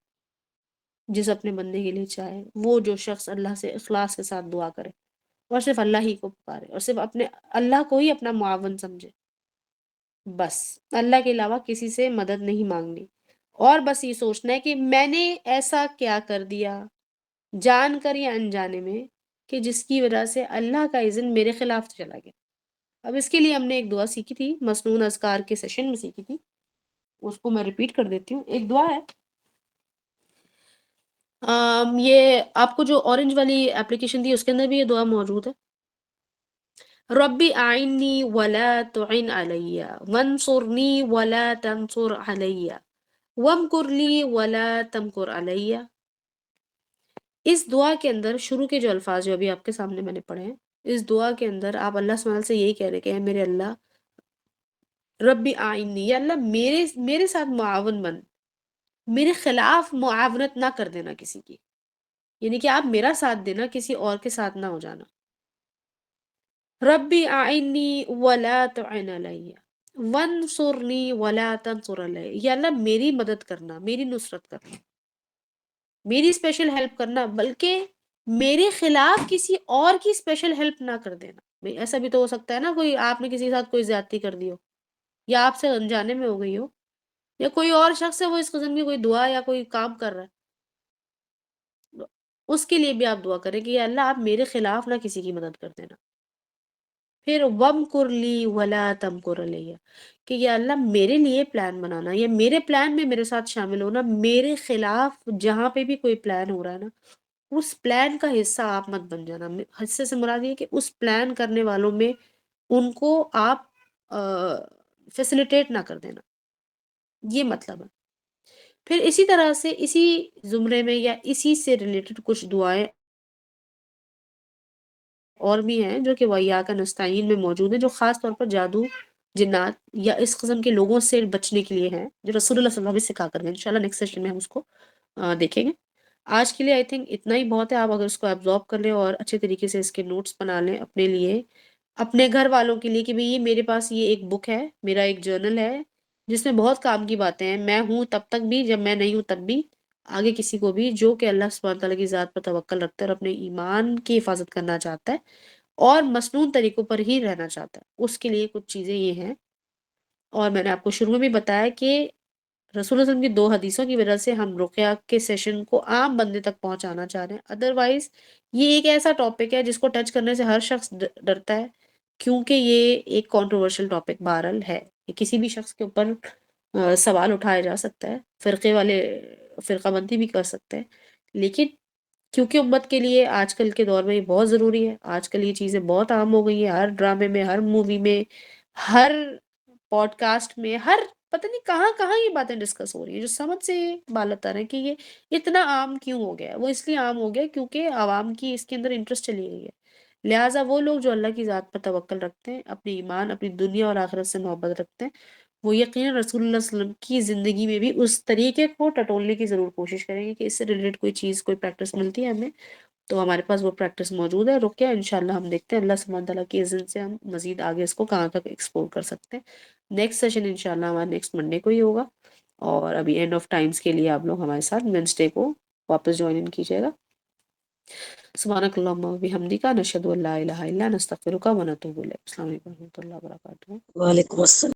جس اپنے بندے کے لیے چاہے، وہ جو شخص اللہ سے اخلاص کے ساتھ دعا کرے اور صرف اللہ ہی کو پکارے اور صرف اپنے اللہ کو ہی اپنا معاون سمجھے، بس اللہ کے علاوہ کسی سے مدد نہیں مانگنی، اور بس یہ سوچنا ہے کہ میں نے ایسا کیا کر دیا جان کر یا انجانے میں کہ جس کی وجہ سے اللہ کا اذن میرے خلاف چلا گیا۔ اب اس کے لیے ہم نے ایک دعا سیکھی تھی، مسنون اذکار کے سیشن میں سیکھی تھی، اس کو میں ریپیٹ کر دیتی ہوں۔ ایک دعا ہے، یہ آپ کو جو اورنج والی اپلیکیشن دی اس کے اندر بھی یہ دعا موجود ہے۔ ربی اعنی ولا تعن علی وانصرنی ولا تنصر علی وامکر لی ولا تمکر علی۔ اس دعا کے اندر شروع کے جو الفاظ جو ابھی آپ کے سامنے میں نے پڑھے ہیں، اس دعا کے اندر آپ اللہ سبحانہ سے یہی کہہ رہے کہ اے میرے اللہ، ربی اعنی، یا اللہ میرے ساتھ معاون بن، میرے خلاف معاونت نہ کر دینا کسی کی، یعنی کہ آپ میرا ساتھ دینا، کسی اور کے ساتھ نہ ہو جانا۔ ربی اعنی ولا تعن علی وانصرنی ولا تنصر علی، یا اللہ میری مدد کرنا، میری نصرت کرنا، میری اسپیشل ہیلپ کرنا، بلکہ میرے خلاف کسی اور کی اسپیشل ہیلپ نہ کر دینا۔ بھئی ایسا بھی تو ہو سکتا ہے نا، کوئی آپ نے کسی کے ساتھ کوئی زیادتی کر دی ہو، یا آپ سے انجانے میں ہو گئی ہو، یا کوئی اور شخص ہے وہ اس قسم کی کوئی دعا یا کوئی کام کر رہا ہے، اس کے لیے بھی آپ دعا کریں کہ یا اللہ آپ میرے خلاف نہ کسی کی مدد کر دینا۔ پھر وَمْكُرْ لِي وَلَا تَمْكُرْ عَلَيَّ، کہ یا اللہ میرے لیے پلان بنانا، یا میرے پلان میں میرے ساتھ شامل ہونا، میرے خلاف جہاں پہ بھی کوئی پلان ہو رہا ہے نا، اس پلان کا حصہ آپ مت بن جانا۔ حصے سے مراد یہ کہ اس پلان کرنے والوں میں ان کو آپ فیسیلیٹیٹ نہ کر دینا، یہ مطلب ہے۔ پھر اسی طرح سے اسی زمرے میں یا اسی سے ریلیٹڈ کچھ دعائیں اور بھی ہیں جو کہ وَإِيَّاكَ نَسْتَعِينُ میں موجود ہیں، جو خاص طور پر جادو، جنات یا اس قسم کے لوگوں سے بچنے کے لیے ہیں، جو رسول اللہ صلی اللہ علیہ وسلم سکھا کر گئے۔ انشاءاللہ نیکسٹ سیشن میں ہم اس کو دیکھیں گے۔ آج کے لیے آئی تھنک اتنا ہی بہت ہے۔ آپ اگر اس کو ایبزارب کر لیں اور اچھے طریقے سے اس کے نوٹس بنا لیں اپنے لیے، اپنے گھر والوں کے لیے، کہ بھئی یہ میرے پاس یہ ایک بک ہے، میرا ایک جرنل ہے جس میں بہت کام کی باتیں ہیں، میں ہوں تب تک بھی، جب میں نہیں ہوں تب بھی، آگے کسی کو بھی جو کہ اللہ سبحانہ تعالیٰ کی ذات پر توکل رکھتا ہے اور اپنے ایمان کی حفاظت کرنا چاہتا ہے اور مسنون طریقوں پر ہی رہنا چاہتا ہے، اس کے لیے کچھ چیزیں یہ ہیں۔ اور میں نے آپ کو شروع میں بھی بتایا کہ رسول اللہ صلی اللہ علیہ وسلم کی 2 حدیثوں کی وجہ سے ہم رقیہ کے سیشن کو عام بندے تک پہنچانا چاہ رہے ہیں، ادروائز یہ ایک ایسا ٹاپک ہے جس کو ٹچ کرنے سے ہر شخص ڈرتا ہے، کیونکہ یہ ایک کنٹروورشل ٹاپک بہرحال ہے، یہ کسی بھی شخص کے اوپر سوال اٹھایا جا سکتا ہے، فرقے والے فرقہ بندی بھی کر سکتے ہیں، لیکن کیونکہ امت کے لیے آج کل کے دور میں یہ بہت ضروری ہے، آج کل یہ چیزیں بہت عام ہو گئی ہیں، ہر ڈرامے میں، ہر مووی میں، ہر پوڈ کاسٹ میں، ہر پتہ نہیں کہاں کہاں یہ باتیں ڈسکس ہو رہی ہیں، جو سمجھ سے بال اتر ہے کہ یہ اتنا عام کیوں ہو گیا ہے۔ وہ اس لیے عام ہو گیا کیونکہ عوام کی اس کے اندر انٹرسٹ چلی گئی ہے، لہٰذا وہ لوگ جو اللہ کی ذات پر توکل رکھتے ہیں، اپنے ایمان، اپنی دنیا اور آخرت سے محبت رکھتے ہیں، وہ یقیناً رسول اللہ صلی اللہ علیہ وسلم کی زندگی میں بھی اس طریقے کو ٹٹولنے کی ضرور کوشش کریں گے کہ اس سے ریلیٹڈ کوئی چیز، کوئی پریکٹس ملتی ہے ہمیں تو ہمارے پاس وہ پریکٹس موجود ہے۔ رقیہ انشاءاللہ ہم دیکھتے ہیں اللہ سبحانہ تعالیٰ کی اذن سے ہم مزید آگے اس کو کہاں تک ایکسپلور کر سکتے ہیں۔ نیکسٹ سیشن انشاءاللہ ہمارا نیکسٹ منڈے کو ہی ہوگا، اور ابھی اینڈ آف ٹائمز کے لیے آپ لوگ ہمارے ساتھ وینسڈے کو واپس جوائن ان کیجیے گا۔ سبحانک اللہم و بحمدک، نشہد ان لا الہ الا انت، نستغفرک و نتوب الیک۔ السلام علیکم و رحمۃ اللہ وبرکاتہ۔ وعلیکم السلام۔